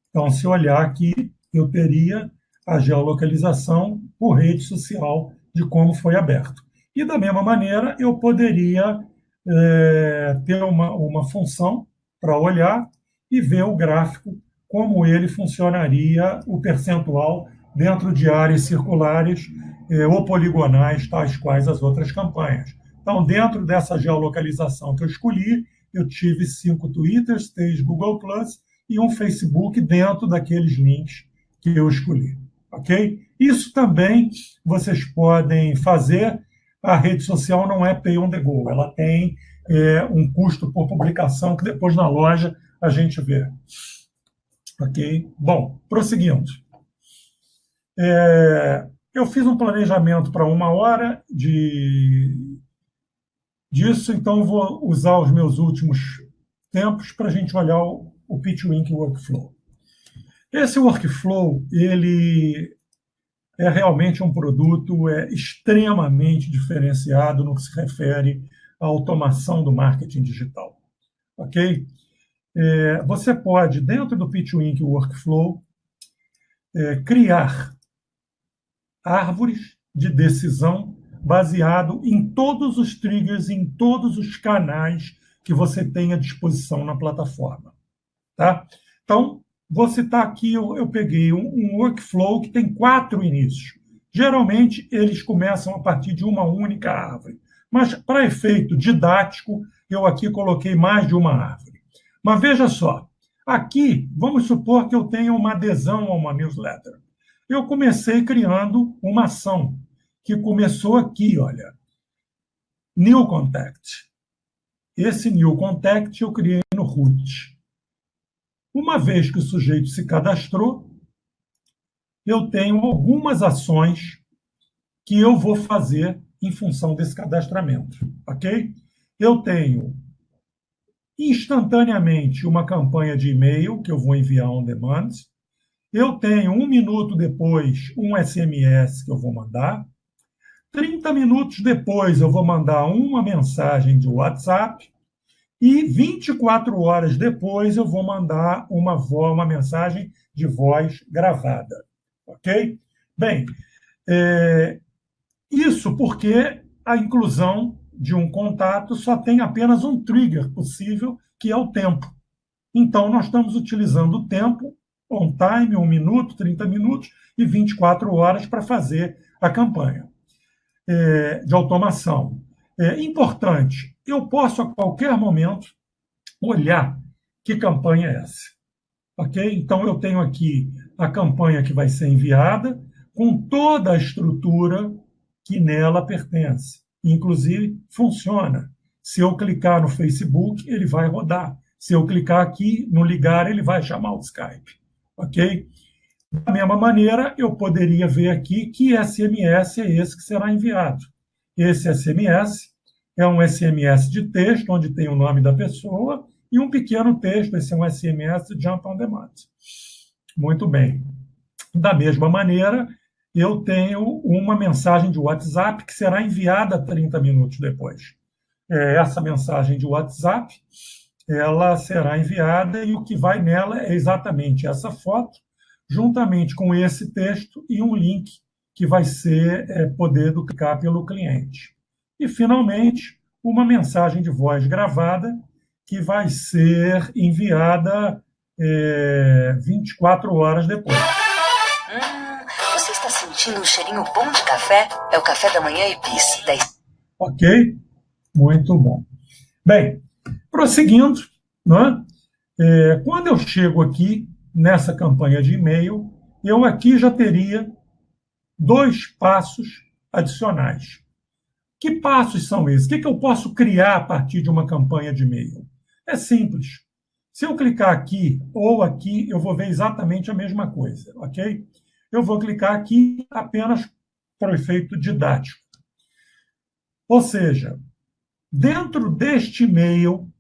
Então, se olhar aqui, eu teria a geolocalização por rede social de como foi aberto. E, da mesma maneira, eu poderia ter uma função para olhar e ver o gráfico, como ele funcionaria, o percentual dentro de áreas circulares ou poligonais, tais quais as outras campanhas. Então, dentro dessa geolocalização que eu escolhi, eu tive 5 Twitters, 3 Google+, e um Facebook dentro daqueles links que eu escolhi. Ok? Isso também vocês podem fazer. A rede social não é pay on the go, ela tem um custo por publicação que depois na loja a gente vê. Ok? Bom, prosseguindo. Eu fiz um planejamento para 1 hora disso, então eu vou usar os meus últimos tempos para a gente olhar o PitchLink Workflow. Esse workflow, ele é realmente um produto extremamente diferenciado no que se refere à automação do marketing digital. Ok? Você pode, dentro do PitchWink Workflow, criar árvores de decisão baseado em todos os triggers, em todos os canais que você tem à disposição na plataforma. Tá? Então, vou citar aqui, eu peguei um workflow que tem 4 inícios. Geralmente, eles começam a partir de uma única árvore. Mas, para efeito didático, eu aqui coloquei mais de uma árvore. Mas veja só, aqui, vamos supor que eu tenha uma adesão a uma newsletter. Eu comecei criando uma ação, que começou aqui, olha, New Contact. Esse New Contact eu criei no root. Uma vez que o sujeito se cadastrou, eu tenho algumas ações que eu vou fazer em função desse cadastramento, ok? Eu tenho instantaneamente uma campanha de e-mail que eu vou enviar on demand. Eu tenho 1 minuto depois um SMS que eu vou mandar. 30 minutos depois eu vou mandar uma mensagem de WhatsApp. E 24 horas depois eu vou mandar uma mensagem de voz gravada. Ok? Bem, isso porque a inclusão de um contato só tem apenas um trigger possível, que é o tempo. Então, nós estamos utilizando o tempo, on time, 1 minuto, 30 minutos e 24 horas para fazer a campanha de automação. Importante, eu posso a qualquer momento olhar que campanha é essa. Ok? Então, eu tenho aqui a campanha que vai ser enviada com toda a estrutura que nela pertence. Inclusive, funciona. Se eu clicar no Facebook, ele vai rodar. Se eu clicar aqui no ligar, ele vai chamar o Skype. Ok? Da mesma maneira, eu poderia ver aqui que SMS é esse que será enviado. Esse SMS é um SMS de texto, onde tem o nome da pessoa, e um pequeno texto, esse é um SMS Jump on Demand. Muito bem. Da mesma maneira, eu tenho uma mensagem de WhatsApp que será enviada 30 minutos depois. Essa mensagem de WhatsApp, ela será enviada e o que vai nela é exatamente essa foto, juntamente com esse texto e um link que vai ser poder clicar pelo cliente. E, finalmente, uma mensagem de voz gravada que vai ser enviada 24 horas depois. Você está sentindo um cheirinho bom de café? É o café da manhã e bis. Ok? Muito bom. Bem, prosseguindo, não é? Quando eu chego aqui nessa campanha de e-mail, eu aqui já teria 2 passos adicionais. Que passos são esses? O que eu posso criar a partir de uma campanha de e-mail? É simples. Se eu clicar aqui ou aqui, eu vou ver exatamente a mesma coisa, ok? Eu vou clicar aqui apenas para o efeito didático. Ou seja, dentro deste e-mail,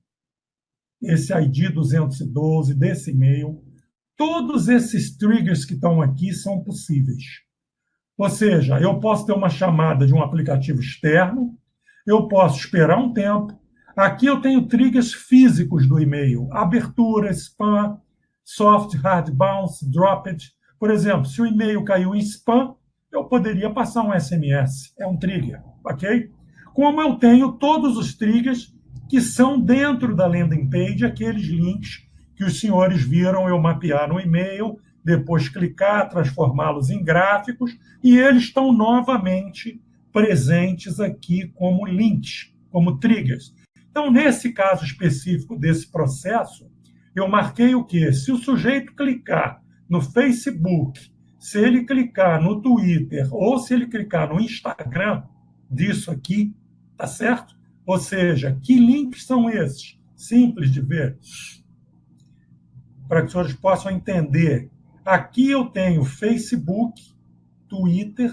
esse ID 212, desse e-mail, todos esses triggers que estão aqui são possíveis. Ou seja, eu posso ter uma chamada de um aplicativo externo, eu posso esperar um tempo. Aqui eu tenho triggers físicos do e-mail, abertura, spam, soft, hard bounce, dropped. Por exemplo, se o e-mail caiu em spam, eu poderia passar um SMS, é um trigger, ok? Como eu tenho todos os triggers que são dentro da landing page, aqueles links que os senhores viram eu mapear no e-mail, depois clicar, transformá-los em gráficos, e eles estão novamente presentes aqui como links, como triggers. Então, nesse caso específico desse processo, eu marquei o quê? Se o sujeito clicar no Facebook, se ele clicar no Twitter ou se ele clicar no Instagram, disso aqui, tá certo? Ou seja, que links são esses? Simples de ver, para que os senhores possam entender. Aqui eu tenho Facebook, Twitter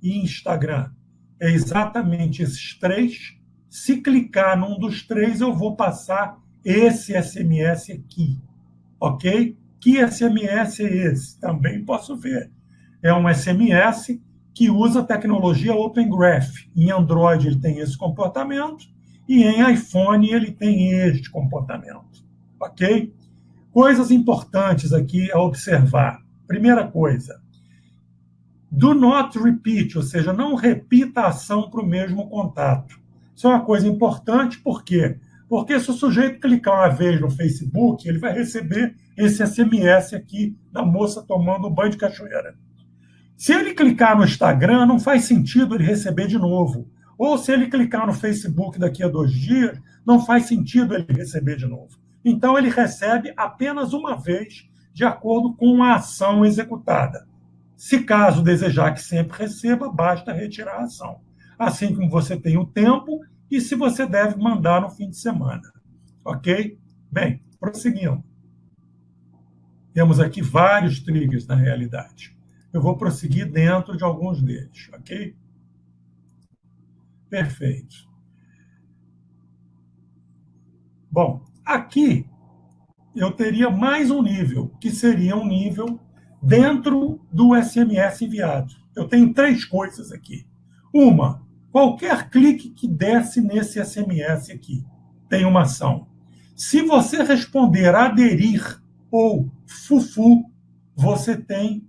e Instagram. É exatamente esses 3. Se clicar num dos 3, eu vou passar esse SMS aqui. Ok? Que SMS é esse? Também posso ver. é um SMS que usa a tecnologia Open Graph. Em Android ele tem esse comportamento e em iPhone ele tem este comportamento. Ok? Coisas importantes aqui a observar. Primeira coisa, do not repeat, ou seja, não repita a ação para o mesmo contato. Isso é uma coisa importante, por quê? Porque se o sujeito clicar uma vez no Facebook, ele vai receber esse SMS aqui da moça tomando banho de cachoeira. Se ele clicar no Instagram, não faz sentido ele receber de novo. Ou se ele clicar no Facebook daqui a 2 dias, não faz sentido ele receber de novo. Então, ele recebe apenas uma vez, de acordo com a ação executada. Se caso desejar que sempre receba, basta retirar a ação. Assim como você tem o tempo e se você deve mandar no fim de semana. Ok? Bem, prosseguindo. Temos aqui vários triggers na realidade. Eu vou prosseguir dentro de alguns deles, ok? Perfeito. Bom, aqui eu teria mais um nível, que seria um nível dentro do SMS enviado. Eu tenho 3 coisas aqui. Uma, qualquer clique que desce nesse SMS aqui tem uma ação. Se você responder aderir ou fufu, você tem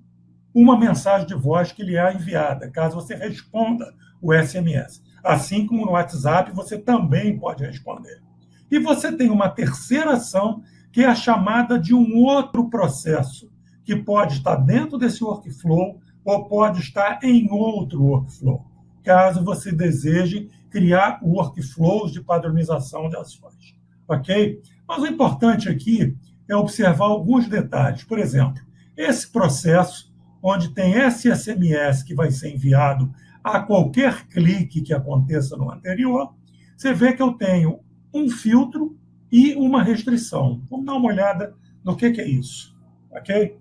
uma mensagem de voz que lhe é enviada, caso você responda o SMS. Assim como no WhatsApp, você também pode responder. E você tem uma terceira ação, que é a chamada de um outro processo, que pode estar dentro desse workflow ou pode estar em outro workflow, caso você deseje criar workflows de padronização de ações. Ok? Mas o importante aqui é observar alguns detalhes. Por exemplo, esse processo, onde tem esse SMS que vai ser enviado a qualquer clique que aconteça no anterior, você vê que eu tenho um filtro e uma restrição. Vamos dar uma olhada no que é isso. Ok?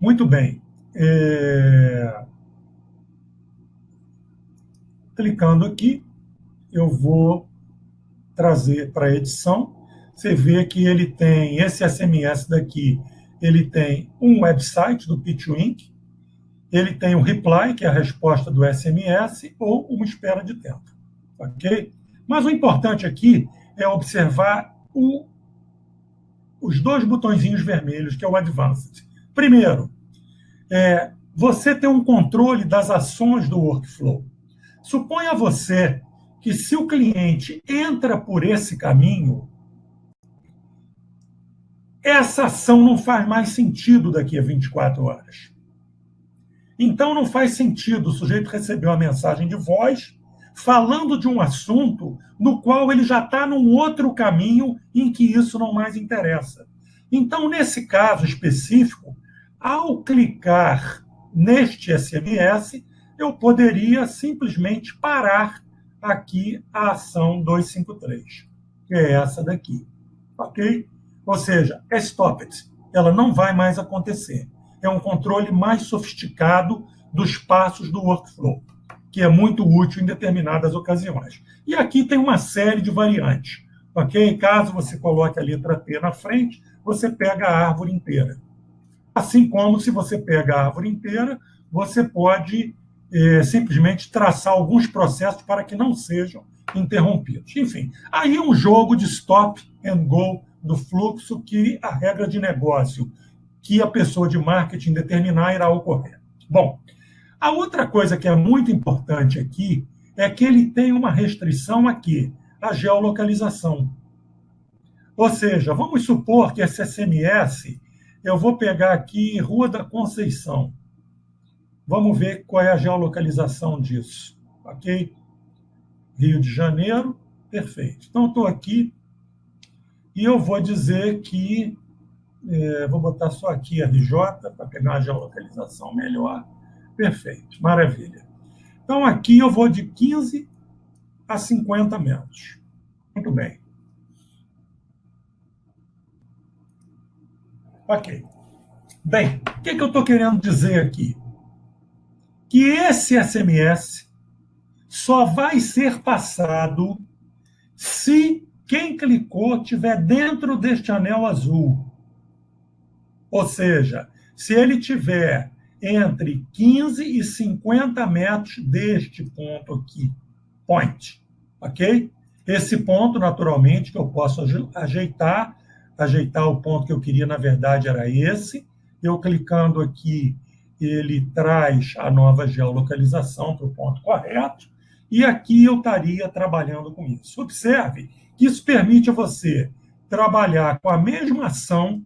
Muito bem. Clicando aqui, eu vou trazer para a edição. Você vê que ele tem esse SMS daqui, ele tem um website do PitchWink, ele tem um reply, que é a resposta do SMS, ou uma espera de tempo. Ok? Mas o importante aqui é observar os 2 botõezinhos vermelhos, que é o Advanced. Primeiro, você tem um controle das ações do workflow. Suponha você que se o cliente entra por esse caminho, essa ação não faz mais sentido daqui a 24 horas. Então, não faz sentido o sujeito receber uma mensagem de voz falando de um assunto no qual ele já está num outro caminho em que isso não mais interessa. Então, nesse caso específico, ao clicar neste SMS, eu poderia simplesmente parar aqui a ação 253, que é essa daqui. Ok? Ou seja, é stopped. Ela não vai mais acontecer. É um controle mais sofisticado dos passos do workflow, que é muito útil em determinadas ocasiões. E aqui tem uma série de variantes. Ok? Caso você coloque a letra T na frente, você pega a árvore inteira. Assim como, se você pega a árvore inteira, você pode simplesmente traçar alguns processos para que não sejam interrompidos. Enfim, aí é um jogo de stop and go do fluxo que a regra de negócio que a pessoa de marketing determinar irá ocorrer. Bom, a outra coisa que é muito importante aqui é que ele tem uma restrição aqui, a geolocalização. Ou seja, vamos supor que esse SMS, eu vou pegar aqui Rua da Conceição. Vamos ver qual é a geolocalização disso. Ok? Rio de Janeiro, perfeito. Então, estou aqui e eu vou dizer que... vou botar só aqui RJ, para pegar a geolocalização melhor. Perfeito, maravilha. Então, aqui eu vou de 15 a 50 metros. Muito bem. Ok. Bem, o que eu estou querendo dizer aqui? Que esse SMS só vai ser passado se quem clicou estiver dentro deste anel azul. Ou seja, se ele tiver entre 15 e 50 metros deste ponto aqui, point, ok? Esse ponto, naturalmente, que eu posso ajeitar o ponto que eu queria, na verdade, era esse. Eu clicando aqui, ele traz a nova geolocalização para o ponto correto, e aqui eu estaria trabalhando com isso. Observe que isso permite a você trabalhar com a mesma ação,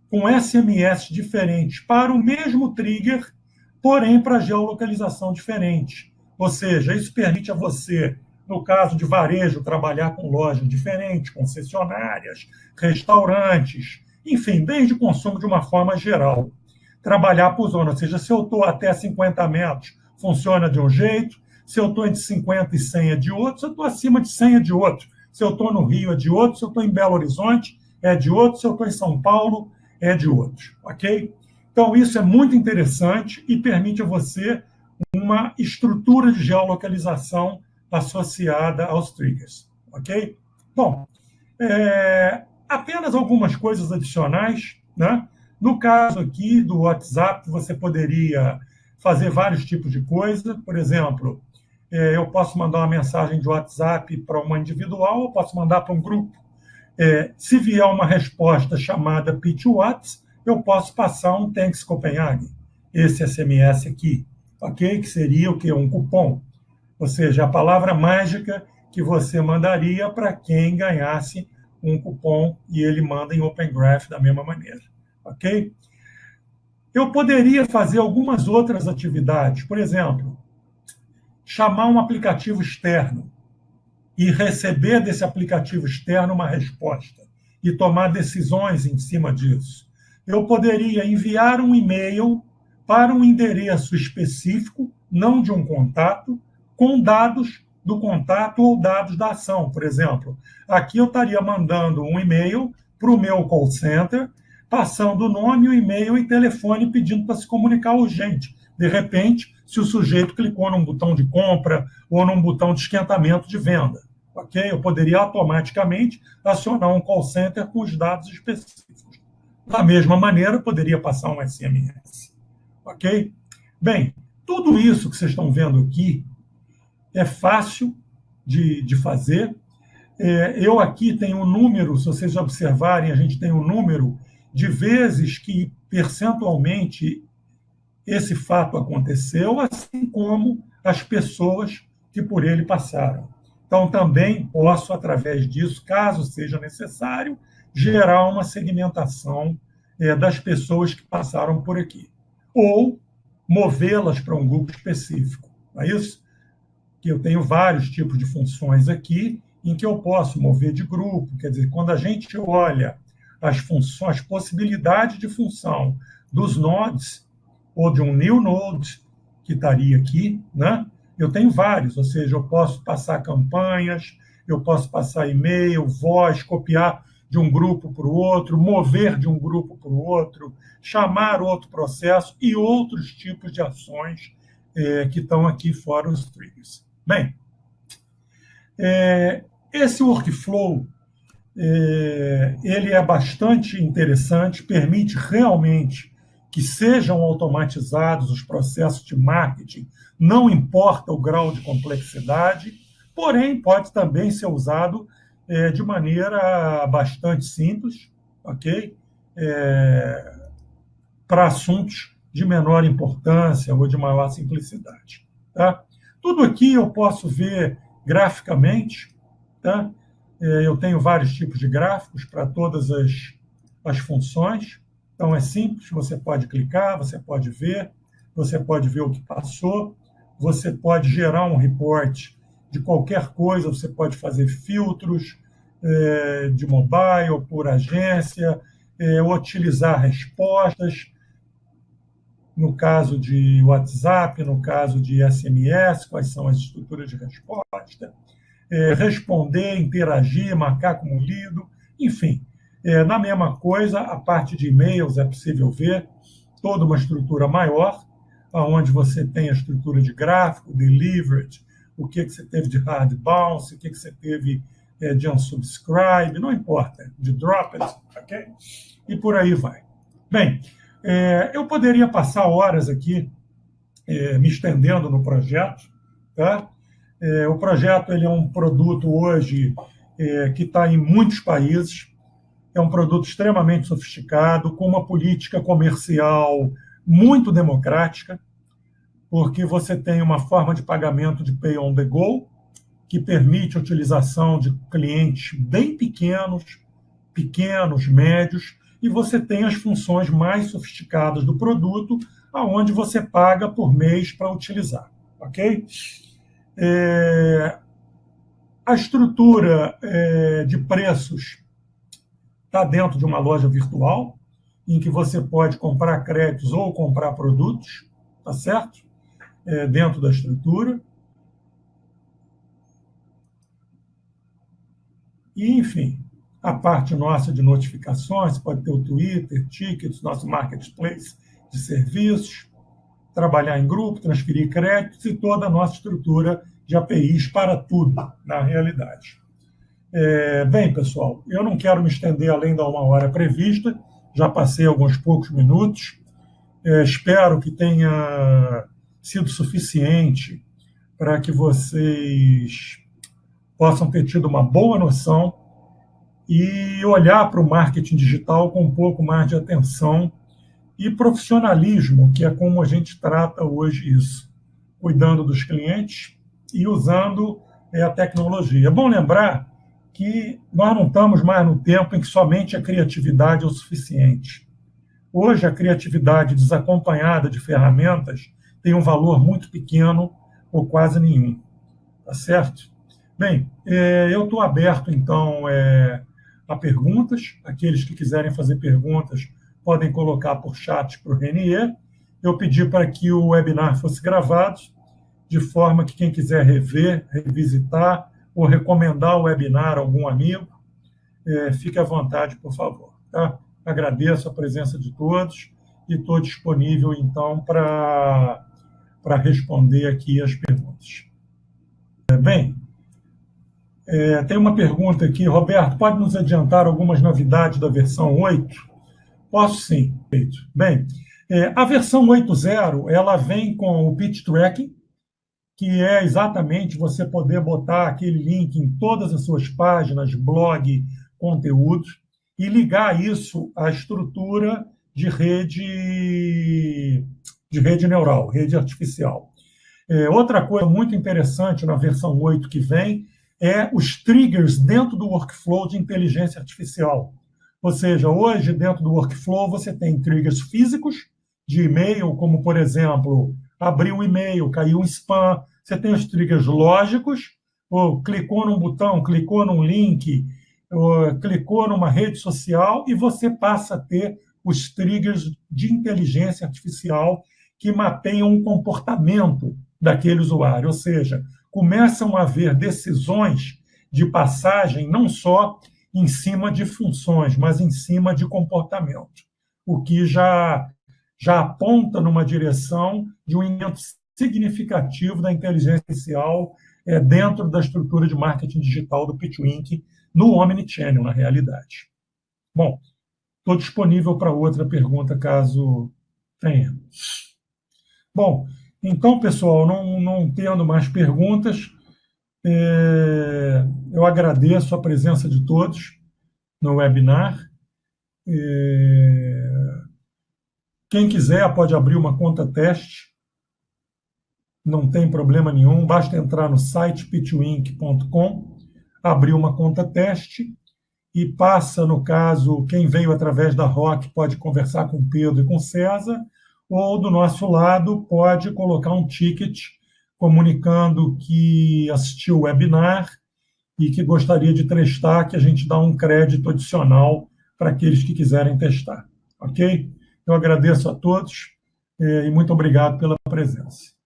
com SMS diferentes para o mesmo trigger, porém para geolocalização diferente. Ou seja, isso permite a você, no caso de varejo, trabalhar com lojas diferentes, concessionárias, restaurantes, enfim, bens de consumo de uma forma geral. Trabalhar por zona, ou seja, se eu estou até 50 metros, funciona de um jeito, se eu estou entre 50 e 100 é de outro, se eu estou acima de 100 é de outro, se eu estou no Rio é de outro, se eu estou em Belo Horizonte é de outro, se eu estou em São Paulo é de outro, ok? Então, isso é muito interessante e permite a você uma estrutura de geolocalização associada aos triggers, ok? Bom, apenas algumas coisas adicionais, né? No caso aqui do WhatsApp, você poderia fazer vários tipos de coisa. Por exemplo, eu posso mandar uma mensagem de WhatsApp para uma individual, eu posso mandar para um grupo. Se vier uma resposta chamada Pitch Whats, eu posso passar um Thanks Copenhagen, esse SMS aqui, ok? Que seria o quê? Um cupom. Ou seja, a palavra mágica que você mandaria para quem ganhasse um cupom e ele manda em Open Graph da mesma maneira, ok? Eu poderia fazer algumas outras atividades, por exemplo, chamar um aplicativo externo e receber desse aplicativo externo uma resposta e tomar decisões em cima disso. Eu poderia enviar um e-mail para um endereço específico, não de um contato, com dados do contato ou dados da ação. Por exemplo, aqui eu estaria mandando um e-mail para o meu call center, passando o nome, o e-mail e telefone pedindo para se comunicar urgente. De repente, se o sujeito clicou num botão de compra ou num botão de esquentamento de venda. Ok? Eu poderia automaticamente acionar um call center com os dados específicos. Da mesma maneira, eu poderia passar um SMS. Ok? Bem, tudo isso que vocês estão vendo aqui é fácil de fazer. Eu aqui tenho um número, se vocês observarem, a gente tem um número de vezes que, percentualmente, esse fato aconteceu, assim como as pessoas que por ele passaram. Então, também posso, através disso, caso seja necessário, gerar uma segmentação das pessoas que passaram por aqui. Ou movê-las para um grupo específico. Não é isso? Que eu tenho vários tipos de funções aqui em que eu posso mover de grupo. Quer dizer, quando a gente olha as funções, as possibilidades de função dos nodes, ou de um new node que estaria aqui, né? Eu tenho vários, ou seja, eu posso passar campanhas, eu posso passar e-mail, voz, copiar de um grupo para o outro, mover de um grupo para o outro, chamar outro processo e outros tipos de ações que estão aqui fora os triggers. Bem, esse workflow ele é bastante interessante, permite realmente que sejam automatizados os processos de marketing, não importa o grau de complexidade, porém pode também ser usado de maneira bastante simples, ok? Para assuntos de menor importância ou de maior simplicidade. Tá? Tudo aqui eu posso ver graficamente, tá? Eu tenho vários tipos de gráficos para todas as funções. Então, é simples, você pode clicar, você pode ver o que passou, você pode gerar um report de qualquer coisa, você pode fazer filtros de mobile, por agência, utilizar respostas, no caso de WhatsApp, no caso de SMS, quais são as estruturas de resposta, responder, interagir, marcar como lido, enfim. Na mesma coisa, a parte de e-mails é possível ver toda uma estrutura maior, onde você tem a estrutura de gráfico, delivered, o que você teve de hard bounce, o que você teve de unsubscribe, não importa, de dropped, ok? E por aí vai. Bem, Eu poderia passar horas aqui me estendendo no projeto, tá? O projeto ele é um produto hoje que está em muitos países, é um produto extremamente sofisticado, com uma política comercial muito democrática, porque você tem uma forma de pagamento de pay on the go, que permite a utilização de clientes bem pequenos, médios, e você tem as funções mais sofisticadas do produto, aonde você paga por mês para utilizar, ok? A estrutura de preços está dentro de uma loja virtual, em que você pode comprar créditos ou comprar produtos, tá certo? Dentro da estrutura. E, enfim, a parte nossa de notificações, pode ter o Twitter, tickets, nosso marketplace de serviços, trabalhar em grupo, transferir créditos e toda a nossa estrutura de APIs para tudo, na realidade. Bem, pessoal, eu não quero me estender além da 1 hora prevista, já passei alguns poucos minutos. Espero que tenha sido suficiente para que vocês possam ter tido uma boa noção e olhar para o marketing digital com um pouco mais de atenção e profissionalismo, que é como a gente trata hoje isso, cuidando dos clientes e usando a tecnologia. É bom lembrar que nós não estamos mais no tempo em que somente a criatividade é o suficiente. Hoje, a criatividade desacompanhada de ferramentas tem um valor muito pequeno ou quase nenhum. Tá certo? Bem, eu estou aberto, então, a perguntas. Aqueles que quiserem fazer perguntas podem colocar por chat para o Renier. Eu pedi para que o webinar fosse gravado, de forma que quem quiser rever, revisitar ou recomendar o webinar a algum amigo, fique à vontade, por favor. Tá? Agradeço a presença de todos e estou disponível, então, para responder aqui as perguntas. Bem, tem uma pergunta aqui. Roberto, pode nos adiantar algumas novidades da versão 8? Posso sim. Bem, a versão 8.0, ela vem com o pitch tracking, que é exatamente você poder botar aquele link em todas as suas páginas, blog, conteúdo, e ligar isso à estrutura de rede neural, rede artificial. Outra coisa muito interessante na versão 8 que vem é os triggers dentro do workflow de inteligência artificial. Ou seja, hoje, dentro do workflow, você tem triggers físicos de e-mail, como, por exemplo, abrir um e-mail, caiu um spam. Você tem os triggers lógicos, ou clicou num botão, clicou num link, ou clicou numa rede social, e você passa a ter os triggers de inteligência artificial que mapeiam o comportamento daquele usuário. Ou seja, começam a haver decisões de passagem não só em cima de funções, mas em cima de comportamento, o que já aponta numa direção de um aumento significativo da inteligência artificial dentro da estrutura de marketing digital do Pitwink, no Omnichannel, na realidade. Bom, estou disponível para outra pergunta, caso tenha. Bom, então, pessoal, não tendo mais perguntas, eu agradeço a presença de todos no webinar. Quem quiser pode abrir uma conta teste, não tem problema nenhum, basta entrar no site pitwink.com, abrir uma conta teste e passa, no caso, quem veio através da ROC pode conversar com o Pedro e com o César, ou do nosso lado pode colocar um ticket comunicando que assistiu o webinar e que gostaria de testar, que a gente dá um crédito adicional para aqueles que quiserem testar. Ok? Eu agradeço a todos e muito obrigado pela presença.